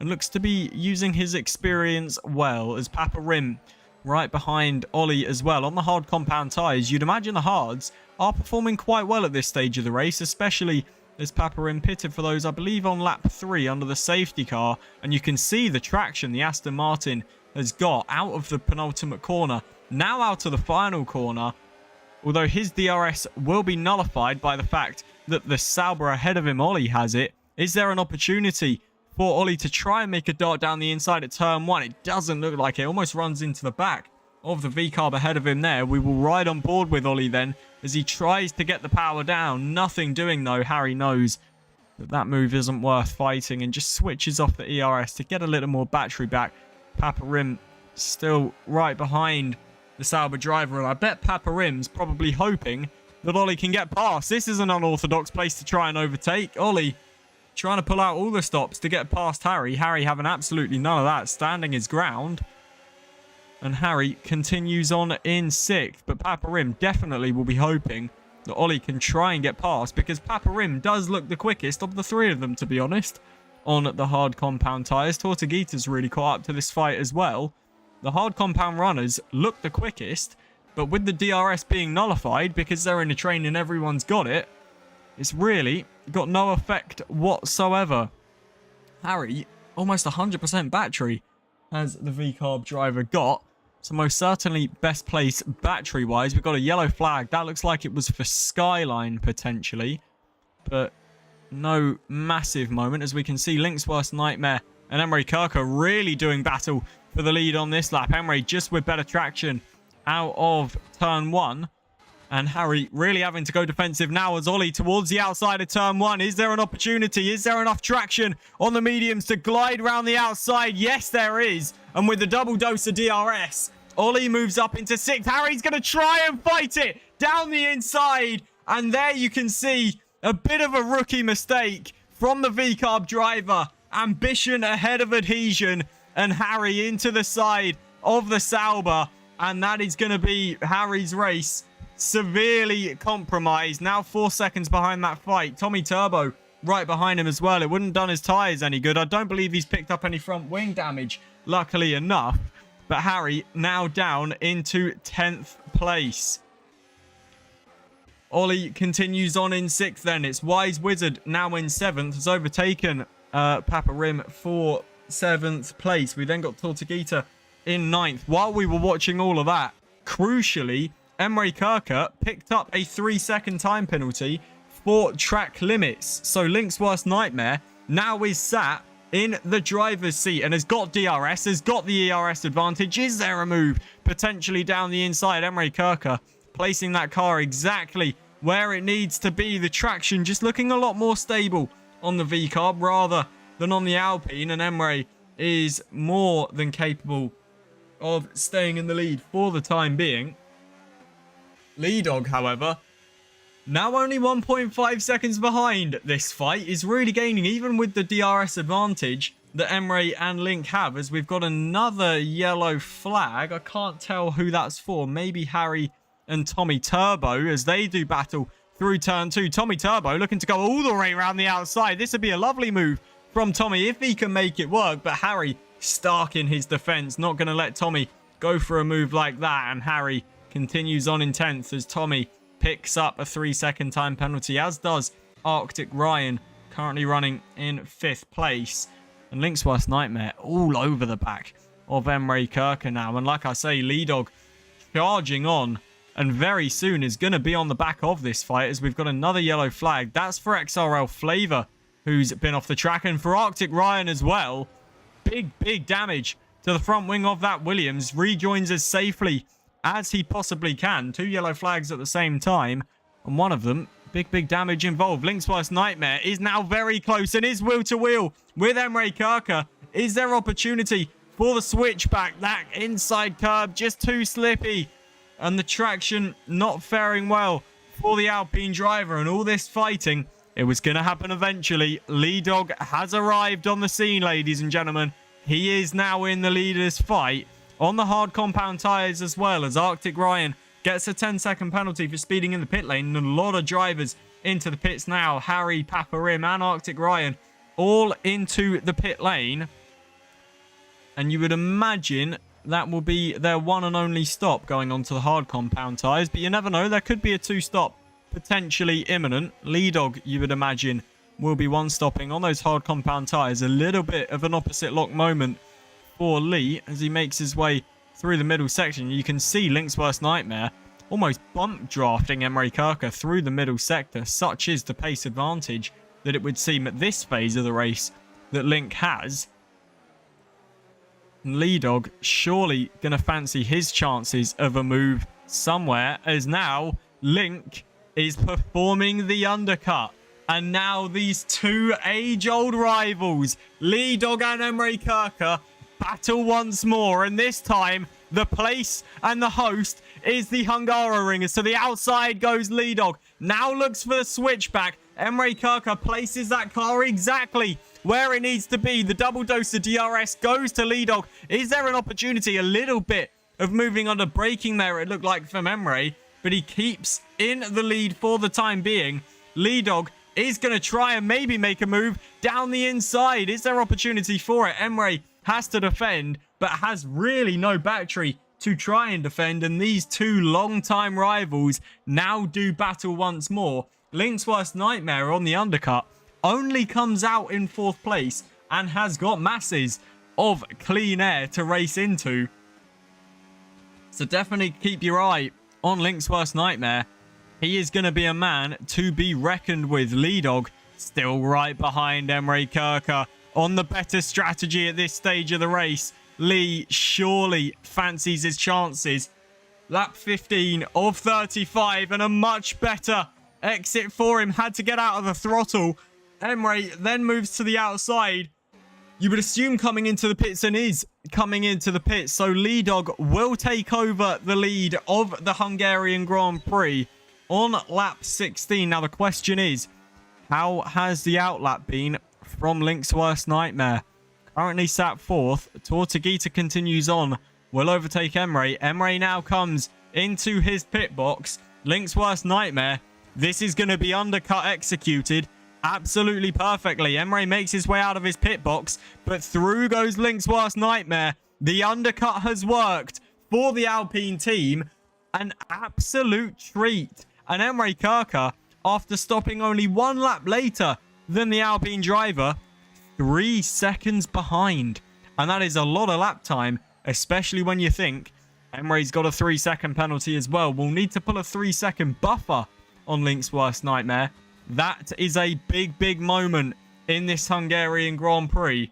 and looks to be using his experience well, as Papa Rim right behind Ollie as well on the hard compound tyres. You'd imagine the hards are performing quite well at this stage of the race, especially as Papa Rim pitted for those, I believe, on lap 3 under the safety car. And you can see the traction the Aston Martin has got out of the penultimate corner, now out of the final corner, although his DRS will be nullified by the fact that the Sauber ahead of him, Ollie, has it. Is there an opportunity for Ollie to try and make a dart down the inside at turn 1? It doesn't look like it. Almost runs into the back of the V-carb ahead of him there. We will ride on board with Ollie then as he tries to get the power down. Nothing doing though. Harry knows that that move isn't worth fighting and just switches off the ERS to get a little more battery back. Papa Rim still right behind the Sauber driver, and I bet Papa Rim's probably hoping that Ollie can get past. This is an unorthodox place to try and overtake. Ollie trying to pull out all the stops to get past Harry. Harry having absolutely none of that, standing his ground. And Harry continues on in 6th. But Papa Rim definitely will be hoping that Ollie can try and get past, because Papa Rim does look the quickest of the 3 of them, to be honest, on the hard compound tyres. Tortuguita's really caught up to this fight as well. The hard compound runners look the quickest, but with the DRS being nullified because they're in a train and everyone's got it, it's really got no effect whatsoever. Harry, almost 100% battery has the V-carb driver got. So most certainly best place battery-wise. We've got a yellow flag. That looks like it was for Skyline potentially, but no massive moment. As we can see, Link's Worst Nightmare and Emre Kirker really doing battle for the lead on this lap. Emre just with better traction out of turn 1. And Harry really having to go defensive now as Ollie towards the outside of turn 1. Is there an opportunity? Is there enough traction on the mediums to glide around the outside? Yes, there is. And with the double dose of DRS, Ollie moves up into 6th. Harry's going to try and fight it down the inside. And there you can see a bit of a rookie mistake from the V-carb driver. Ambition ahead of adhesion. And Harry into the side of the Sauber. And that is going to be Harry's race severely compromised. Now 4 seconds behind that fight. Tommy Turbo right behind him as well. It wouldn't have done his tyres any good. I don't believe he's picked up any front wing damage, luckily enough. But Harry now down into 10th place. Ollie continues on in 6th then. It's Wise Wizard now in 7th. Has overtaken Papa Rim for 7th place. We then got Tortuguita in 9th. While we were watching all of that, crucially, Emre Kirker picked up a 3-second time penalty for track limits. So Link's Worst Nightmare now is sat in the driver's seat and has got DRS, has got the ERS advantage. Is there a move potentially down the inside? Emre Kirker placing that car exactly where it needs to be. The traction just looking a lot more stable on the V-Carb rather than on the Alpine. And Emre is more than capable of staying in the lead for the time being. Lee Dog, however, now only 1.5 seconds behind this fight, is really gaining even with the DRS advantage that Emre and Link have, as we've got another yellow flag. I can't tell who that's for. Maybe Harry and Tommy Turbo as they do battle through turn 2. Tommy Turbo looking to go all the way around the outside. This would be a lovely move from Tommy if he can make it work, but Harry stark in his defense, not going to let Tommy go for a move like that. And Harry continues on in 10th as Tommy picks up a 3-second time penalty, as does Arctic Ryan, currently running in 5th place. And Link's Worst Nightmare all over the back of Emre Kirker now. And like I say, Lee Dog charging on, and very soon is going to be on the back of this fight, as we've got another yellow flag. That's for XRL Flavor, who's been off the track, and for Arctic Ryan as well. Big damage to the front wing of that Williams. Rejoins as safely as he possibly can. 2 yellow flags at the same time, and one of them, big damage involved. Link's Worst Nightmare is now very close and is wheel to wheel with Emre Kirker. Is there opportunity for the switchback? That inside curb just too slippy, and the traction not faring well for the Alpine driver. And all this fighting, it was going to happen eventually. Lee Dog has arrived on the scene, ladies and gentlemen. He is now in the leader's fight on the hard compound tyres, as well as Arctic Ryan gets a 10-second penalty for speeding in the pit lane. And a lot of drivers into the pits now. Harry, Papa Rim and Arctic Ryan all into the pit lane. And you would imagine that will be their one and only stop going onto the hard compound tyres. But you never know, there could be a 2-stop potentially imminent. Lee Dog, you would imagine, will be one-stopping on those hard compound tyres. A little bit of an opposite lock moment for Lee as he makes his way through the middle section. You can see Link's Worst Nightmare almost bump drafting Emre Kirker through the middle sector. Such is the pace advantage that it would seem at this phase of the race that Link has. Lee Dog surely going to fancy his chances of a move somewhere, as now Link is performing the undercut. And now these two age-old rivals, Lee Dog and Emre Kirker, battle once more. And this time, the place and the host is the Hungaroringers. So the outside goes Lee Dog. Now looks for the switchback. Emre Kirker places that car exactly where it needs to be. The double dose of DRS goes to Lee Dog. Is there an opportunity? A little bit of moving under braking there, it looked like, from Emre. But he keeps in the lead for the time being. Lee Dog is going to try and maybe make a move down the inside. Is there opportunity for it? Emre has to defend, but has really no battery to try and defend. And these two long-time rivals now do battle once more. Link's Worst Nightmare on the undercut only comes out in 4th place and has got masses of clean air to race into. So definitely keep your eye on Link's Worst Nightmare. He is going to be a man to be reckoned with. Lee Dog still right behind Emre Kirker on the better strategy at this stage of the race. Lee surely fancies his chances. Lap 15 of 35 and a much better exit for him. Had to get out of the throttle. Emre then moves to the outside. You would assume coming into the pits, and is coming into the pits. So Lee Dog will take over the lead of the Hungarian Grand Prix on lap 16. Now the question is, how has the outlap been from Link's Worst Nightmare? Currently sat 4th. Tortuguita continues on. Will overtake Emre. Emre now comes into his pit box. Link's Worst Nightmare. This is going to be undercut executed absolutely perfectly. Emre makes his way out of his pit box, but through goes Link's Worst Nightmare. The undercut has worked for the Alpine team. An absolute treat. And Emre Kirker, after stopping only 1 lap later than the Alpine driver, 3 seconds behind. And that is a lot of lap time, especially when you think Emre's got a 3-second penalty as well. We'll need to pull a 3-second buffer on Link's worst nightmare. That is a big, big moment in this Hungarian Grand Prix.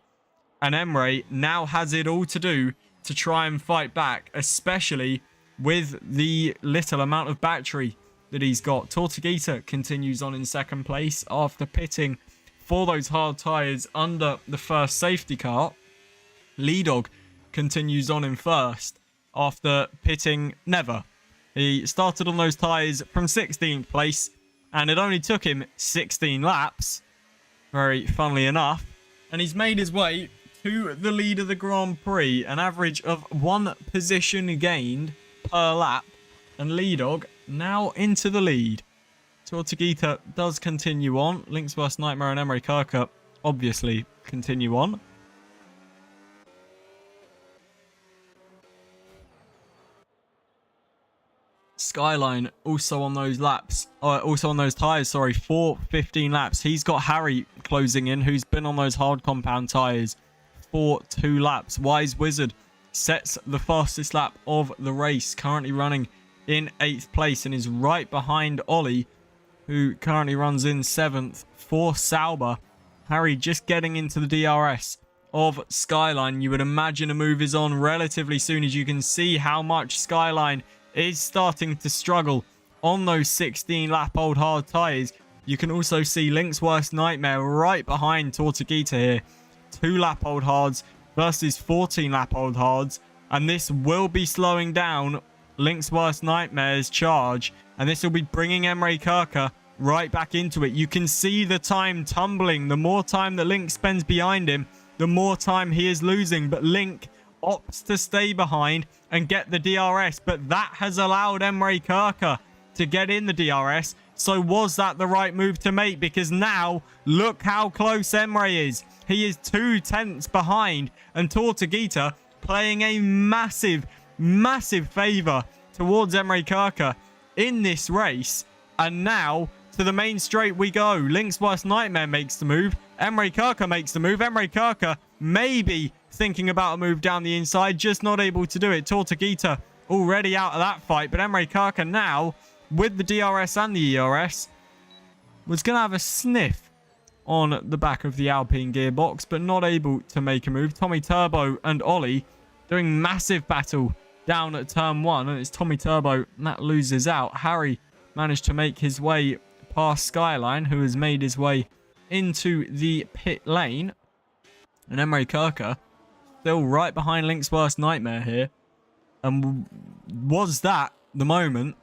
And Emre now has it all to do to try and fight back, especially with the little amount of battery that he's got. Tortuguita continues on in second place after pitting for those hard tyres under the first safety car. Lidog continues on in first after pitting never. He started on those tyres from 16th place, and it only took him 16 laps, very funnily enough, and he's made his way to the lead of the Grand Prix, an average of 1 position gained per lap, and Lidog now into the lead. Tortuguita does continue on. Link's worst nightmare and Emre Kirker obviously continue on. Skyline also on those laps, also on those tyres, sorry, for 15 laps. He's got Harry closing in, who's been on those hard compound tyres for 2 laps. Wise Wizard sets the fastest lap of the race, currently running in 8th place and is right behind Ollie, who currently runs in 7th for Sauber. Harry just getting into the DRS of Skyline. You would imagine a move is on relatively soon, as you can see how much Skyline is starting to struggle on those 16 lap old hard tyres. You can also see Link's worst nightmare right behind Tortuguita here. 2 lap old hards versus 14 lap old hards, and this will be slowing down Link's worst nightmare's charge, and this will be bringing Emre Kirker right back into it. You can see the time tumbling. The more time that Link spends behind him, the more time he is losing, but Link opts to stay behind and get the DRS, but that has allowed Emre Kirker to get in the DRS. So was that the right move to make? Because now look how close Emre is. He is 2 tenths behind, and Tortuguita playing a massive, massive favour towards Emre Kirker in this race. And now to the main straight we go. Link's worst nightmare makes the move. Emre Kirker makes the move. Emre Kirker maybe thinking about a move down the inside, just not able to do it. Tortuguita already out of that fight, but Emre Kirker now with the DRS and the ERS was going to have a sniff on the back of the Alpine gearbox, but not able to make a move. Tommy Turbo and Ollie doing massive battle down at turn 1, and it's Tommy Turbo that loses out. Harry managed to make his way past Skyline, who has made his way into the pit lane, and Emre Kirker still right behind Link's worst nightmare here. And was that the moment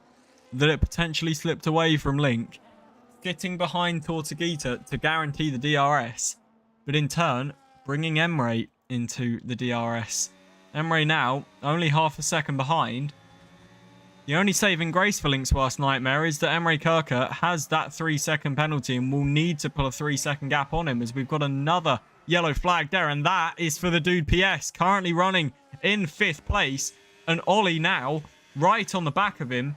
that it potentially slipped away from Link, getting behind Tortuguita to guarantee the DRS, but in turn bringing Emre into the DRS. Emre now only half a second behind. The only saving grace for Link's worst nightmare is that Emre Kirker has that 3-second penalty and will need to pull a 3-second gap on him, as we've got another yellow flag there, and that is for the dude PS, currently running in 5th place, and Ollie now right on the back of him.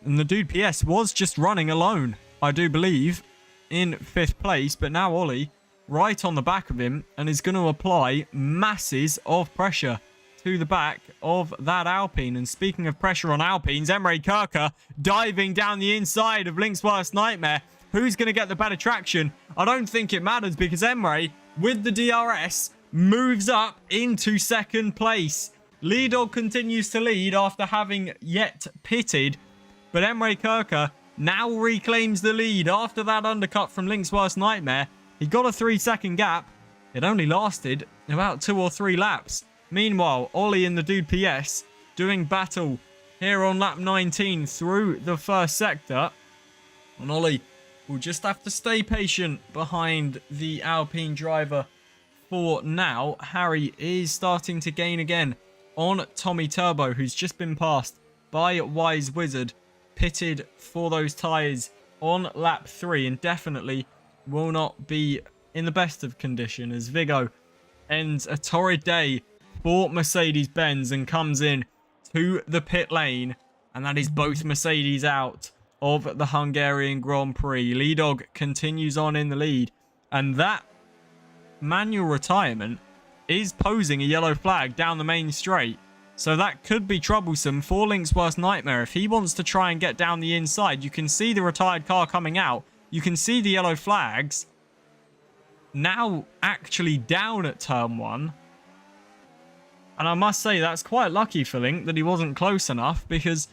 And the dude PS was just running alone, I do believe, in 5th place, but now Ollie right on the back of him and is going to apply masses of pressure to the back of that Alpine. And speaking of pressure on Alpines, Emre Kirker diving down the inside of Link's worst nightmare. Who's going to get the better traction? I don't think it matters, because Emre, with the DRS, moves up into 2nd place. Lidog continues to lead after having yet pitted, but Emre Kirker now reclaims the lead after that undercut from Link's worst nightmare. He got a 3-second gap. It only lasted about 2 or 3 laps. Meanwhile, Ollie and the dude PS doing battle here on lap 19 through the first sector. And Ollie will just have to stay patient behind the Alpine driver for now. Harry is starting to gain again on Tommy Turbo, who's just been passed by Wise Wizard, pitted for those tyres on lap 3, and definitely will not be in the best of condition, as Vigo ends a torrid day for Mercedes-Benz and comes in to the pit lane. And that is both Mercedes out of the Hungarian Grand Prix. Lee Dog continues on in the lead. And that manual retirement is posing a yellow flag down the main straight. So that could be troublesome for Link's worst nightmare. If he wants to try and get down the inside, you can see the retired car coming out. You can see the yellow flags now actually down at turn 1. And I must say that's quite lucky for Link that he wasn't close enough, because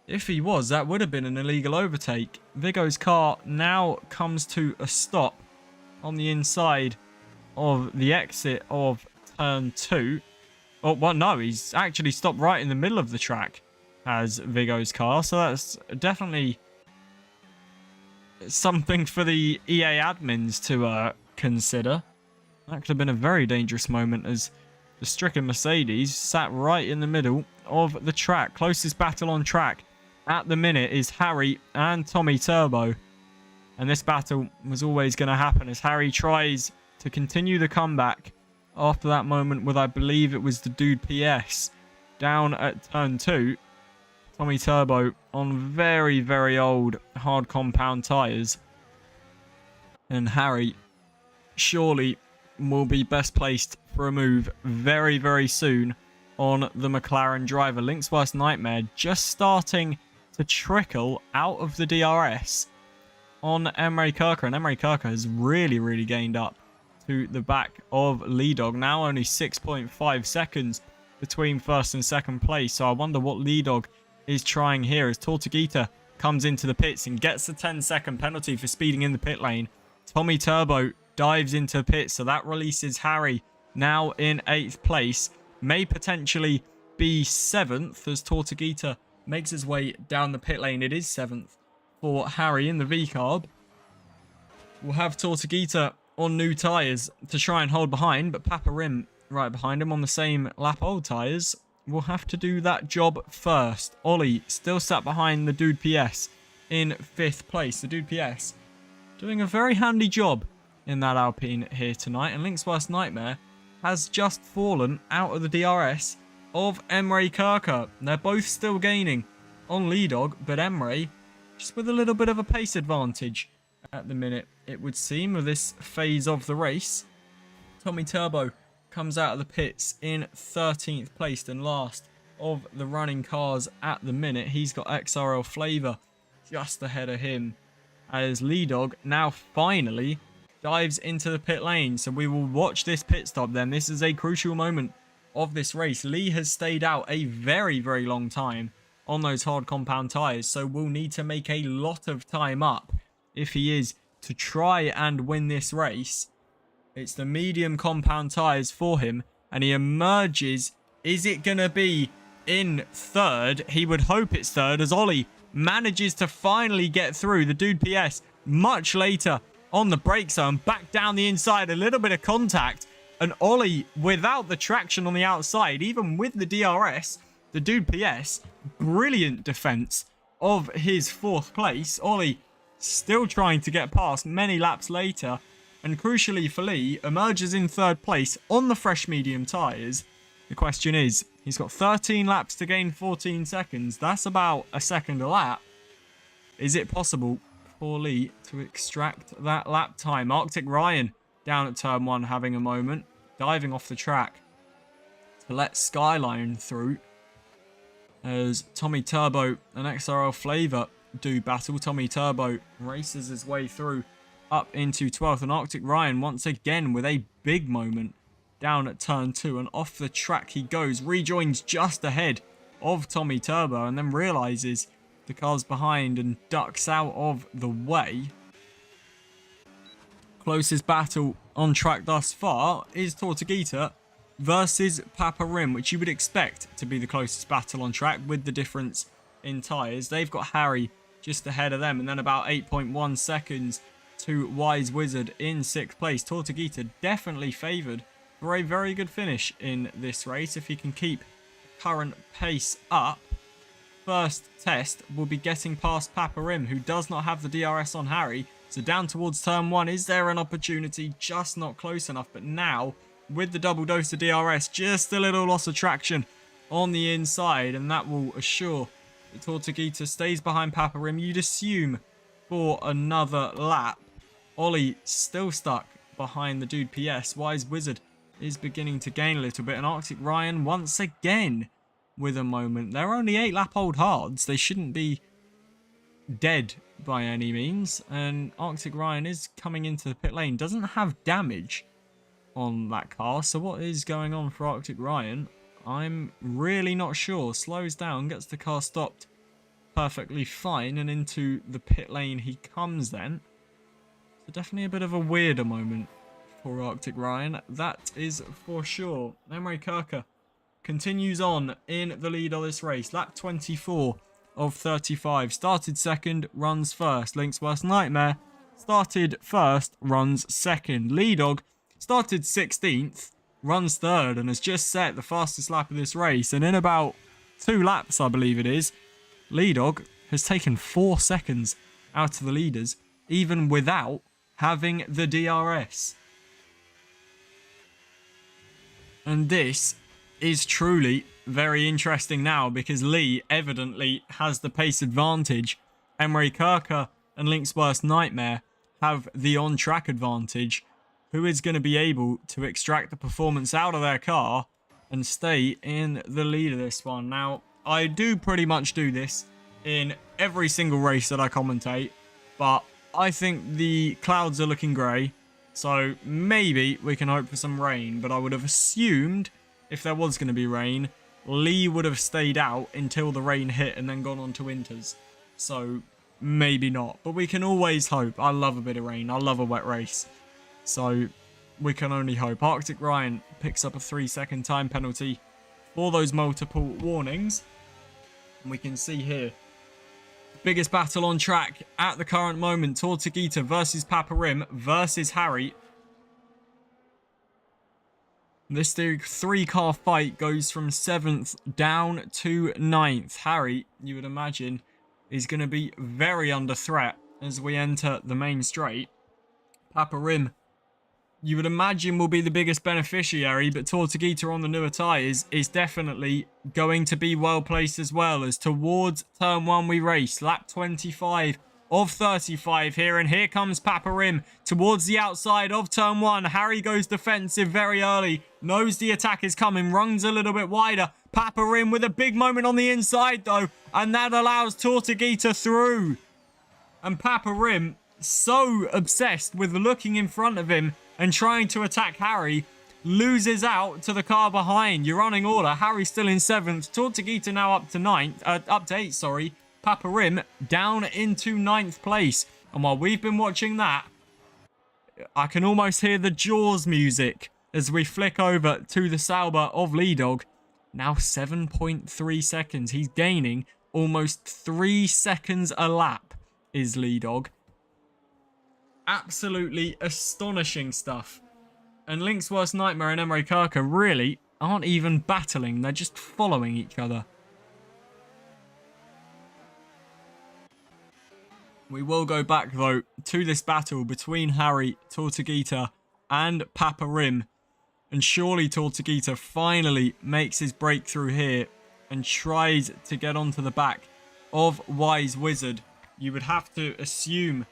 if he was, that would have been an illegal overtake. Viggo's car now comes to a stop on the inside of the exit of turn 2. Oh, well, no, he's actually stopped right in the middle of the track as Viggo's car. So that's definitely something for the EA admins to consider. That could have been a very dangerous moment, as the stricken Mercedes sat right in the middle of the track. Closest battle on track at the minute is Harry and Tommy Turbo. And this battle was always going to happen as Harry tries to continue the comeback after that moment with, I believe it was the Dude PS down at turn 2. Tommy Turbo on very, very old hard compound tyres. And Harry surely will be best placed for a move very, very soon on the McLaren driver. Link's worst nightmare just starting to trickle out of the DRS on Emre Kirker. And Emre Kirker has really, really gained up to the back of Lee Dog. Now only 6.5 seconds between first and second place. So I wonder what Lee Dog is trying here as Tortuguita comes into the pits and gets the 10-second penalty for speeding in the pit lane. Tommy Turbo dives into the pits, so that releases Harry now in 8th place. May potentially be 7th as Tortuguita makes his way down the pit lane. It is 7th for Harry in the V-Carb. We'll have Tortuguita on new tyres to try and hold behind, but Papa Rim right behind him on the same lap old tyres will have to do that job first. Ollie still sat behind the Dude PS in 5th place. The Dude PS doing a very handy job in that Alpine here tonight, and Link's worst nightmare has just fallen out of the DRS of Emre Kirker. They're both still gaining on Lee Dog, but Emre just with a little bit of a pace advantage at the minute, it would seem, of this phase of the race. Tommy Turbo comes out of the pits in 13th place and last of the running cars at the minute. He's got XRL Flavor just ahead of him as Lee Dog now finally dives into the pit lane. So we will watch this pit stop then. This is a crucial moment of this race. Lee has stayed out a very, very long time on those hard compound tyres, so we'll need to make a lot of time up if he is to try and win this race. It's the medium compound tyres for him, and he emerges. Is it going to be in 3rd? He would hope it's 3rd as Ollie manages to finally get through the Dude PS much later on the brake zone. Back down the inside, a little bit of contact, and Ollie without the traction on the outside, even with the DRS, the Dude PS, brilliant defense of his 4th place. Ollie still trying to get past many laps later, and crucially for Lee, emerges in 3rd place on the fresh medium tyres. The question is, he's got 13 laps to gain 14 seconds. That's about a second a lap. Is it possible for Lee to extract that lap time? Arctic Ryan down at turn 1 having a moment, diving off the track to let Skyline through as Tommy Turbo and XRL Flavor do battle. Tommy Turbo races his way through up into 12th, and Arctic Ryan once again with a big moment down at turn 2, and off the track he goes, rejoins just ahead of Tommy Turbo, and then realizes the car's behind and ducks out of the way. Closest battle on track thus far is Tortuguita versus Papa Rim, which you would expect to be the closest battle on track with the difference in tyres. They've got Harry just ahead of them, and then about 8.1 seconds to Wise Wizard in 6th place. Tortuguita definitely favoured for a very good finish in this race if he can keep the current pace up. First test will be getting past Papa Rim, who does not have the DRS on Harry. So down towards turn 1, is there an opportunity? Just not close enough, but now with the double dose of DRS. Just a little loss of traction on the inside, and that will assure that Tortuguita stays behind Paparim. You'd assume for another lap. Ollie still stuck behind the dude PS. Wise Wizard is beginning to gain a little bit, and Arctic Ryan once again with a moment. They're only 8 lap old hards. They shouldn't be dead by any means, and Arctic Ryan is coming into the pit lane. Doesn't have damage on that car, so what is going on for Arctic Ryan? I'm really not sure. Slows down, gets the car stopped perfectly fine, and into the pit lane he comes then. So definitely a bit of a weirder moment for Arctic Ryan, that is for sure. Emre Kirker continues on in the lead of this race. Lap 24 of 35. Started second, runs first. Link's Worst Nightmare started first, runs second. Lee Dog started 16th, runs third, and has just set the fastest lap of this race. And in about 2 laps, I believe it is, Lee Dog has taken 4 seconds out of the leaders, even without having the DRS. And this is truly very interesting now, because Lee evidently has the pace advantage. Emre Kirker and Link's Worst Nightmare have the on-track advantage. Who is going to be able to extract the performance out of their car and stay in the lead of this one? Now, I do pretty much do this in every single race that I commentate, but I think the clouds are looking grey, so maybe we can hope for some rain. But I would have assumed if there was going to be rain, Lee would have stayed out until the rain hit and then gone on to Inters. So maybe not, but we can always hope. I love a bit of rain. I love a wet race. So we can only hope. Arctic Ryan picks up a 3-second time penalty for those multiple warnings. And we can see here, biggest battle on track at the current moment. Tortuguita versus Paparim versus Harry. This 3-car fight goes from 7th down to 9th. Harry, you would imagine, is going to be very under threat as we enter the main straight. Paparim, you would imagine, will be the biggest beneficiary, but Tortuguita on the newer tyres is definitely going to be well placed as well, as towards turn 1 we race. Lap 25 of 35 here, and here comes Paparim towards the outside of turn 1. Harry goes defensive very early, knows the attack is coming, runs a little bit wider. Paparim with a big moment on the inside though, and that allows Tortuguita through. And Paparim, so obsessed with looking in front of him and trying to attack Harry, loses out to the car behind. You're running order. Harry still in 7th. Tortuguita now up to 8th, sorry. Paparim down into 9th place. And while we've been watching that, I can almost hear the Jaws music as we flick over to the Sauber of Lee Dog. Now 7.3 seconds. He's gaining almost 3 seconds a lap, is Lee Dog. Absolutely astonishing stuff. And Link's Worst Nightmare and Emre Kirker really aren't even battling. They're just following each other. We will go back, though, to this battle between Harry, Tortuguita, and Paparim. And surely Tortuguita finally makes his breakthrough here and tries to get onto the back of Wise Wizard. You would have to assume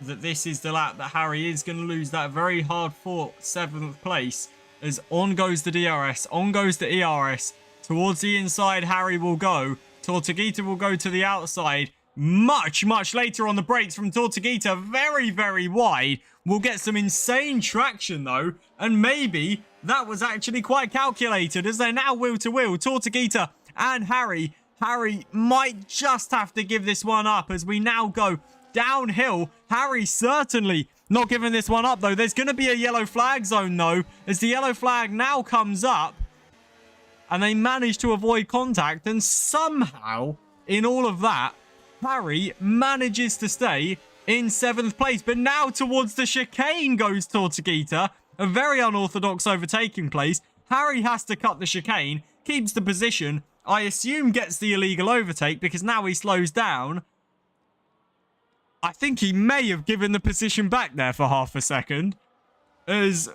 that this is the lap that Harry is going to lose that very hard-fought 7th place, as on goes the DRS, on goes the ERS. Towards the inside, Harry will go. Tortuguita will go to the outside. Much later on the brakes from Tortuguita. Very, very wide. We'll get some insane traction, though. And maybe that was actually quite calculated, as they're now wheel-to-wheel. Tortuguita and Harry. Harry might just have to give this one up as we now go downhill. Harry certainly not giving this one up, though. There's going to be a yellow flag zone, though, as the yellow flag now comes up. And they manage to avoid contact. And somehow, in all of that, Harry manages to stay in 7th place. But now towards the chicane goes Tortuguita. A very unorthodox overtaking place. Harry has to cut the chicane, keeps the position. I assume gets the illegal overtake because now he slows down. I think he may have given the position back there for half a second, as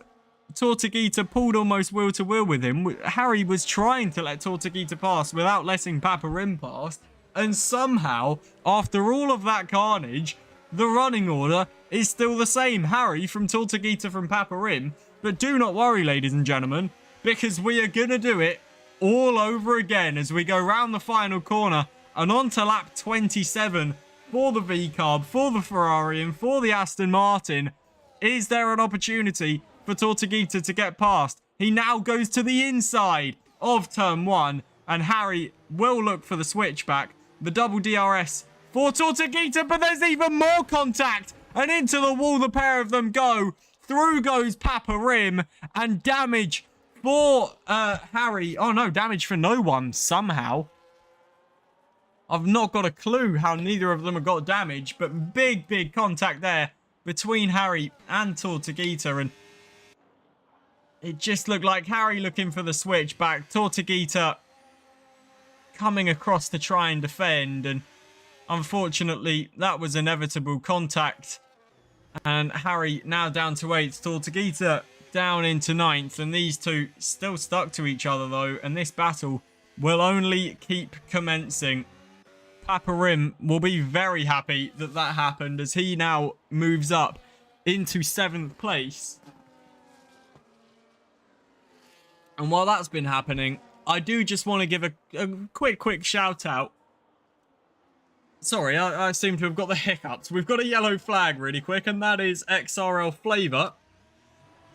Tortuguita pulled almost wheel to wheel with him. Harry was trying to let Tortuguita pass without letting Paparim pass. And somehow, after all of that carnage, the running order is still the same. Harry from Tortuguita from Paparim. But do not worry, ladies and gentlemen, because we are going to do it all over again as we go round the final corner and on to lap 27 for the V-Carb, for the Ferrari and for the Aston Martin. Is there an opportunity for Tortuguita to get past? He now goes to the inside of turn 1 and Harry will look for the switchback. The double DRS for Tortuguita, but there's even more contact and into the wall the pair of them go. Through goes Paparim and damage for Harry. Oh no, damage for no one somehow. I've not got a clue how neither of them have got damage, but big contact there between Harry and Tortuguita, and it just looked like Harry looking for the switchback, Tortuguita coming across to try and defend, and unfortunately that was inevitable contact. And Harry now down to 8th, Tortuguita down into 9th, and these two still stuck to each other though, and this battle will only keep commencing. Paparim will be very happy that that happened as he now moves up into 7th place. And while that's been happening, I do just want to give a quick shout out. Sorry, I seem to have got the hiccups. We've got a yellow flag really quick, and that is XRL Flavor.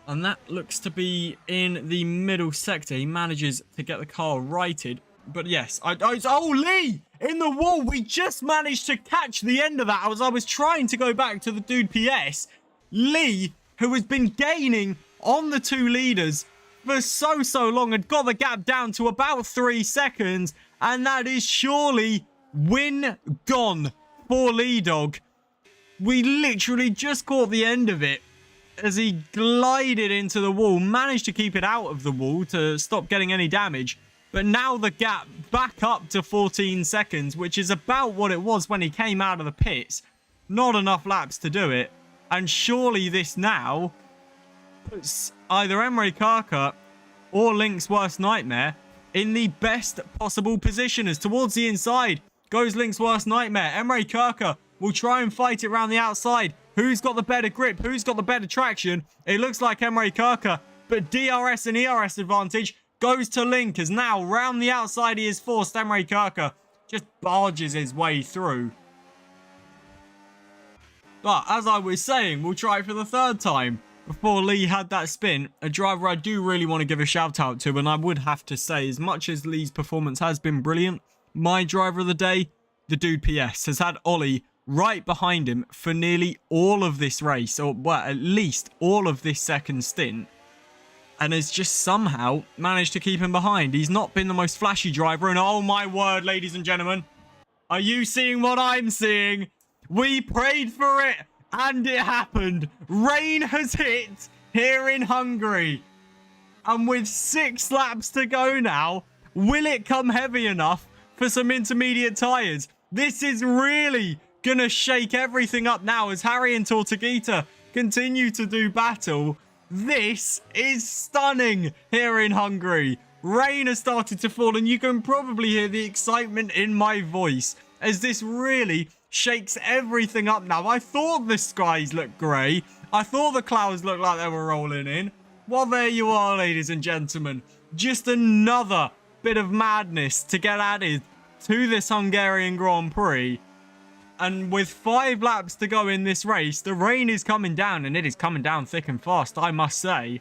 And that looks to be in the middle sector. He manages to get the car righted. But yes, oh, Lee! In the wall! We just managed to catch the end of that as I was trying to go back to the dude PS. Lee, who has been gaining on the two leaders for so long, had got the gap down to about 3 seconds. And that is surely win gone for Lee Dog. We literally just caught the end of it as he glided into the wall, managed to keep it out of the wall to stop getting any damage. But now the gap back up to 14 seconds, which is about what it was when he came out of the pits. Not enough laps to do it. And surely this now puts either Emre Kaka or Link's worst nightmare in the best possible position, as towards the inside goes Link's worst nightmare. Emre Kaka will try and fight it around the outside. Who's got the better grip? Who's got the better traction? It looks like Emre Kaka, but DRS and ERS advantage goes to Link, as now round the outside he is forced. Emre Kaka just barges his way through. But as I was saying, we'll try for the 3rd time before Lee had that spin. A driver I do really want to give a shout out to, and I would have to say, as much as Lee's performance has been brilliant, my driver of the day, the dude PS, has had Ollie right behind him for nearly all of this race, or well, at least all of this second stint, and has just somehow managed to keep him behind. He's not been the most flashy driver, and oh my word, ladies and gentlemen, are you seeing what I'm seeing? We prayed for it, and it happened. Rain has hit here in Hungary, and with 6 laps to go now, will it come heavy enough for some intermediate tyres? This is really gonna shake everything up now as Harry and Tortuguita continue to do battle. This is stunning here in Hungary. Rain has started to fall, and you can probably hear the excitement in my voice as this really shakes everything up now. I thought the skies looked grey. I thought the clouds looked like they were rolling in. Well, there you are, ladies and gentlemen. Just another bit of madness to get added to this Hungarian Grand Prix. And with 5 laps to go in this race, the rain is coming down, and it is coming down thick and fast, I must say.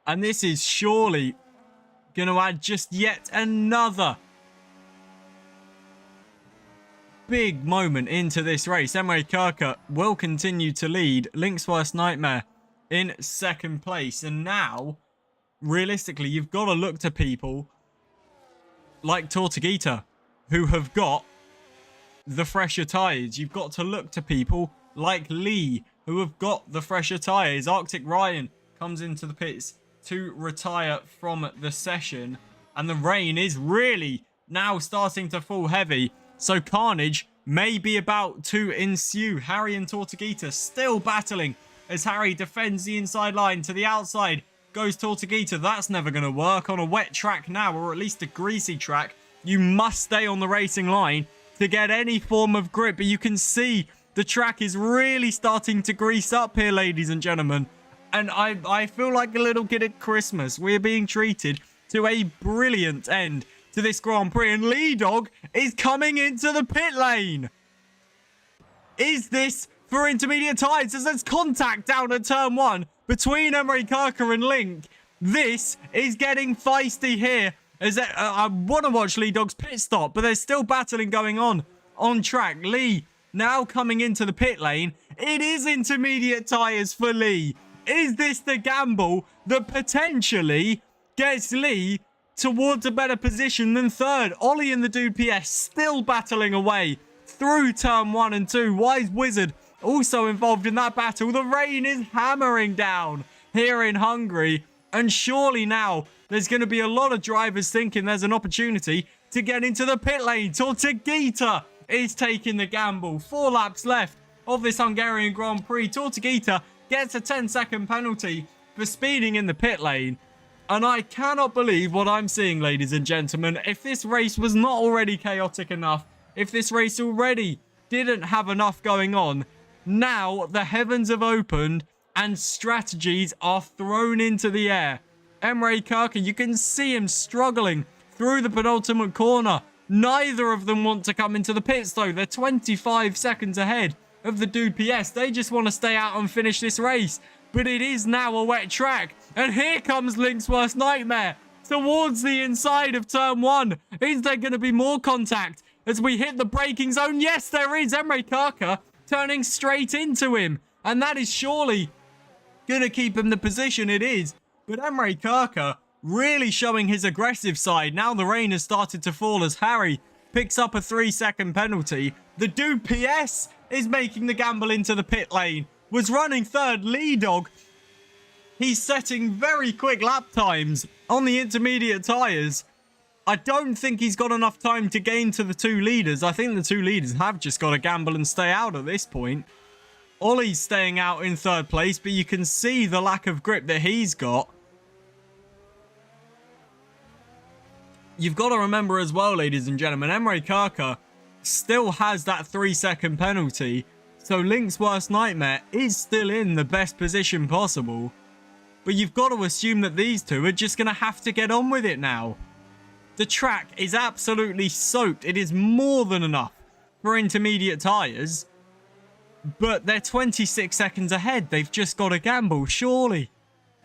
And this is surely going to add just yet another big moment into this race. Emre Kaka will continue to lead. Link's worst nightmare in 2nd place. And now, realistically, you've got to look to people like Tortuguita, who have got the fresher tyres. You've got to look to people like Lee, who have got the fresher tyres. Arctic Ryan comes into the pits to retire from the session, and the rain is really now starting to fall heavy, so carnage may be about to ensue. Harry and Tortuguita still battling as Harry defends the inside line to the outside. Goes Tortuguita. That's never going to work on a wet track now, or at least a greasy track. You must stay on the racing line to get any form of grip. But you can see the track is really starting to grease up here, ladies and gentlemen. And I feel like a little kid at Christmas. We're being treated to a brilliant end to this Grand Prix. And Lee Dog is coming into the pit lane. Is this for intermediate tyres? As there's contact down at turn 1 between Emre Kirker and Link. This is getting feisty here. I want to watch Lee Dog's pit stop, but there's still battling going on track. Lee now coming into the pit lane. It is intermediate tyres for Lee. Is this the gamble that potentially gets Lee towards a better position than third? Ollie and the Dude PS still battling away through turn 1 and 2. Wise Wizard also involved in that battle. The rain is hammering down here in Hungary. And surely now there's going to be a lot of drivers thinking there's an opportunity to get into the pit lane. Tortuguita is taking the gamble. 4 laps left of this Hungarian Grand Prix. Tortuguita gets a 10-second penalty for speeding in the pit lane. And I cannot believe what I'm seeing, ladies and gentlemen. If this race was not already chaotic enough, if this race already didn't have enough going on, now the heavens have opened and strategies are thrown into the air. Emre Kirker, you can see him struggling through the penultimate corner. Neither of them want to come into the pits though. They're 25 seconds ahead of the Dude PS. They just want to stay out and finish this race. But it is now a wet track. And here comes Link's worst nightmare towards the inside of turn 1. Is there going to be more contact as we hit the braking zone? Yes, there is. Emre Kirker turning straight into him. And that is surely going to keep him the position it is. But Emre Kirker really showing his aggressive side. Now the rain has started to fall as Harry picks up a 3-second penalty. The Dude PS is making the gamble into the pit lane. Was running third. Lee Dog, he's setting very quick lap times on the intermediate tyres. I don't think he's got enough time to gain to the 2 leaders. I think the 2 leaders have just got to gamble and stay out at this point. Ollie's staying out in third place, but you can see the lack of grip that he's got. You've got to remember as well, ladies and gentlemen, Emre Kirker still has that 3-second penalty. So Link's worst nightmare is still in the best position possible. But you've got to assume that these two are just going to have to get on with it now. The track is absolutely soaked. It is more than enough for intermediate tyres. But they're 26 seconds ahead. They've just got to gamble, surely.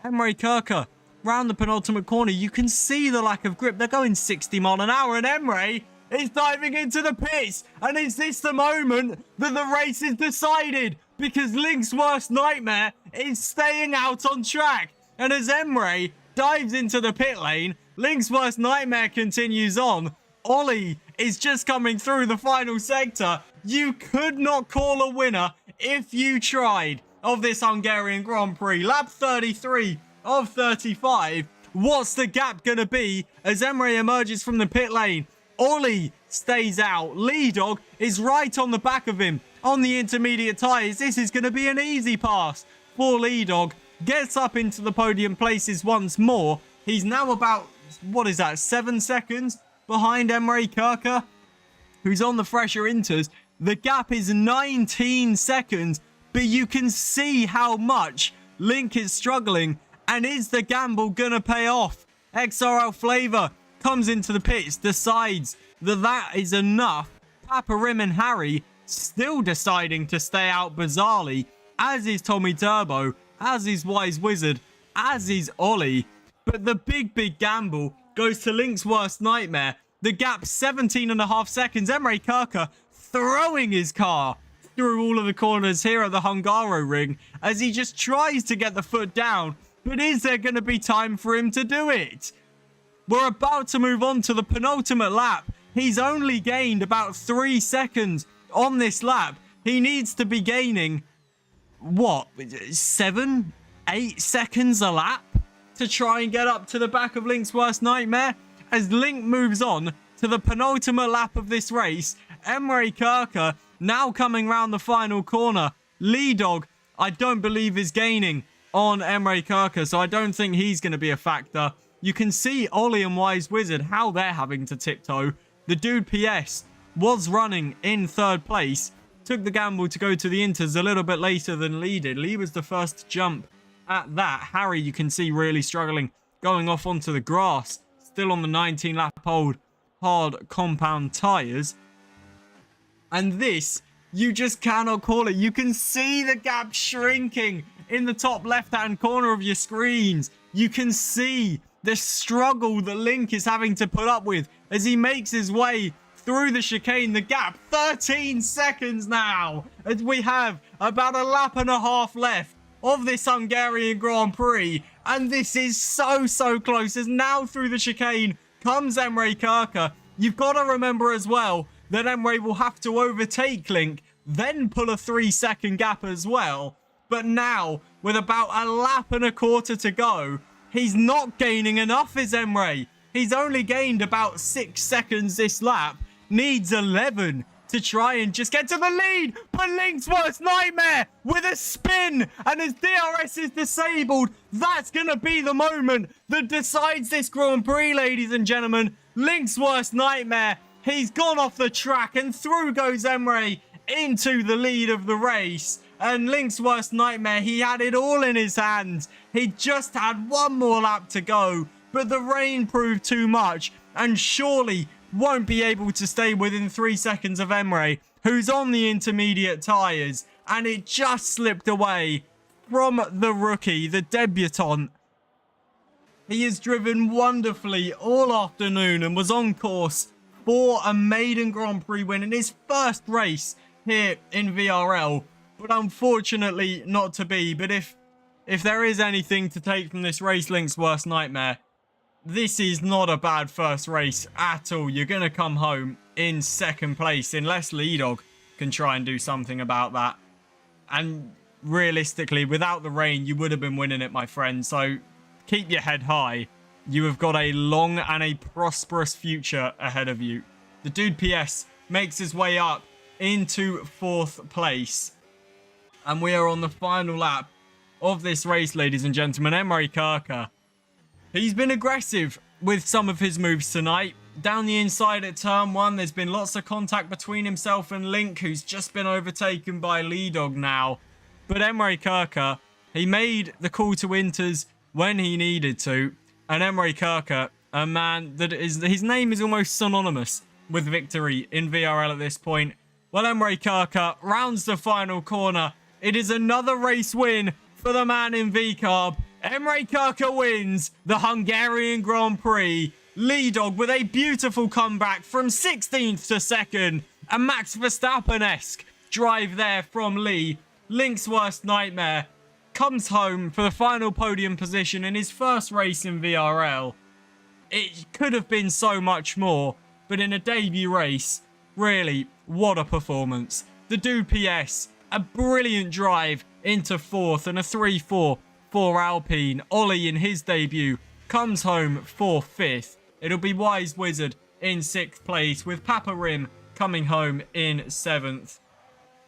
Emre Kirker, round the penultimate corner. You can see the lack of grip. They're going 60 miles an hour. And Emre is diving into the pits. And is this the moment that the race is decided? Because Link's worst nightmare is staying out on track. And as Emre dives into the pit lane, Link's worst nightmare continues on. Ollie is just coming through the final sector. You could not call a winner if you tried of this Hungarian Grand Prix. Lap 33 of 35. What's the gap going to be as Emre emerges from the pit lane? Ollie stays out. Lee Dog is right on the back of him on the intermediate tyres. This is going to be an easy pass for Lee Dog. Gets up into the podium places once more. He's now about, 7 seconds behind Emre Kirker, who's on the fresher inters. The gap is 19 seconds, but you can see how much Link is struggling. And is the gamble gonna pay off? XRL Flavor comes into the pits, decides that is enough. Papa Rim and Harry still deciding to stay out bizarrely, as is Tommy Turbo, as is Wise Wizard, as is Ollie. But the big gamble goes to Link's worst nightmare. The gap 17.5 seconds. Emre Kirker throwing his car through all of the corners here at the Hungaroring as he just tries to get the foot down. But is there going to be time for him to do it? We're about to move on to the penultimate lap. He's only gained about 3 seconds on this lap. He needs to be gaining, 7, 8 seconds a lap to try and get up to the back of Link's worst nightmare. As Link moves on to the penultimate lap of this race, Emre Kirker now coming round the final corner. Lee Dog I don't believe is gaining on Emre Kirker, so I don't think he's going to be a factor. You can see Ollie and Wise Wizard, how they're having to tiptoe. The dude PS was running in 3rd place, took the gamble to go to the Inters a little bit later than Lee did. Lee was the first to jump at that. Harry, you can see, really struggling, going off onto the grass, still on the 19-lap old hard compound tyres. And this, you just cannot call it. You can see the gap shrinking in the top left-hand corner of your screens. You can see the struggle that Link is having to put up with as he makes his way through the chicane. The gap, 13 seconds now, as we have about a lap and a half left of this Hungarian Grand Prix. And this is so close, as now through the chicane comes Emre Kirker. You've got to remember as well that Emre will have to overtake Link, then pull a 3-second gap as well. But now, with about a lap and a quarter to go, he's not gaining enough, is Emre. He's only gained about 6 seconds this lap. Needs 11 to try and just get to the lead. But Link's worst nightmare with a spin. And as DRS is disabled, that's going to be the moment that decides this Grand Prix, ladies and gentlemen. Link's worst nightmare. He's gone off the track and through goes Emre into the lead of the race. And Link's worst nightmare, he had it all in his hands. He just had one more lap to go, but the rain proved too much and surely won't be able to stay within 3 seconds of Emre, who's on the intermediate tyres, and it just slipped away from the rookie, the debutant. He has driven wonderfully all afternoon and was on course for a maiden Grand Prix win in his first race here in VRL. But unfortunately not to be. But if there is anything to take from this race, Link's worst nightmare, this is not a bad first race at all. You're going to come home in 2nd place unless Lee Dog can try and do something about that. And realistically, without the rain, you would have been winning it, my friend. So keep your head high. You have got a long and a prosperous future ahead of you. The dude PS makes his way up into 4th place. And we are on the final lap of this race, ladies and gentlemen. Emre Kirker, he's been aggressive with some of his moves tonight. Down the inside at turn 1, there's been lots of contact between himself and Link, who's just been overtaken by Lee Dog now. But Emre Kirker, he made the call to Inters when he needed to. And Emre Kirker, a man that is, his name is almost synonymous with victory in VRL at this point. Well, Emre Kirker rounds the final corner. It is another race win for the man in V-Carb. Emre Kirker wins the Hungarian Grand Prix. Lee Dog with a beautiful comeback from 16th to 2nd. A Max Verstappen-esque drive there from Lee. Link's worst nightmare comes home for the final podium position in his first race in VRL. It could have been so much more, but in a debut race, really, what a performance. The dude PS, a brilliant drive into 4th and a 3-4 for Alpine. Ollie in his debut comes home for 5th. It'll be Wise Wizard in 6th place, with Papa Rim coming home in 7th.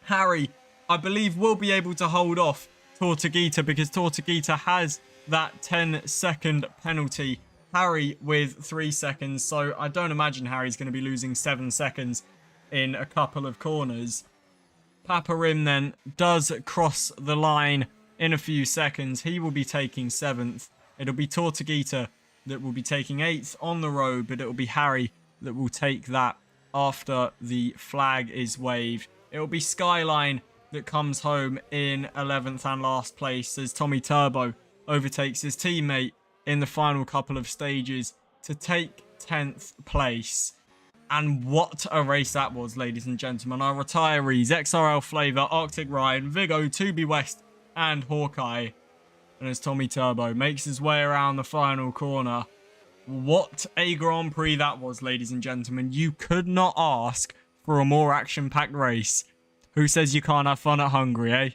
Harry, I believe, will be able to hold off Tortuguita because Tortuguita has that 10-second penalty. Harry with 3 seconds, so I don't imagine Harry's going to be losing 7 seconds in a couple of corners. Papa Rim then does cross the line in a few seconds. He will be taking 7th. It'll be Tortuguita that will be taking 8th on the road, but it will be Harry that will take that after the flag is waved. It will be Skyline that comes home in 11th and last place as Tommy Turbo overtakes his teammate in the final couple of stages to take 10th place. And what a race that was, ladies and gentlemen. Our retirees, XRL Flavor, Arctic Ryan, Vigo, 2B West, and Hawkeye. And as Tommy Turbo makes his way around the final corner, what a Grand Prix that was, ladies and gentlemen. You could not ask for a more action-packed race. Who says you can't have fun at Hungary, eh?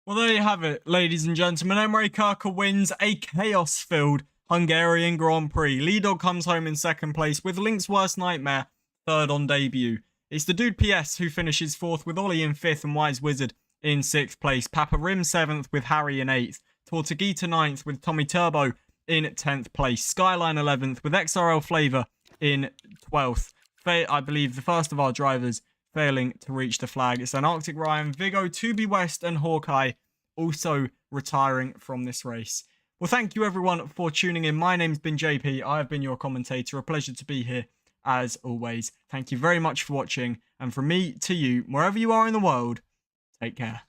Well, there you have it, ladies and gentlemen. Emre Kirker wins a chaos-filled Hungarian Grand Prix. Lidl comes home in second place with Link's Worst Nightmare third on debut. It's the dude PS who finishes fourth with Ollie in fifth and Wise Wizard in sixth place. Papa Rim seventh with Harry in eighth. Tortuguita ninth with Tommy Turbo in 10th place. Skyline 11th with XRL Flavor in 12th. I believe the first of our drivers failing to reach the flag. It's an Arctic Ryan, Vigo, 2B West and Hawkeye also retiring from this race. Well, thank you everyone for tuning in. My name's been JP. I have been your commentator. A pleasure to be here as always. Thank you very much for watching. And from me to you, wherever you are in the world, take care.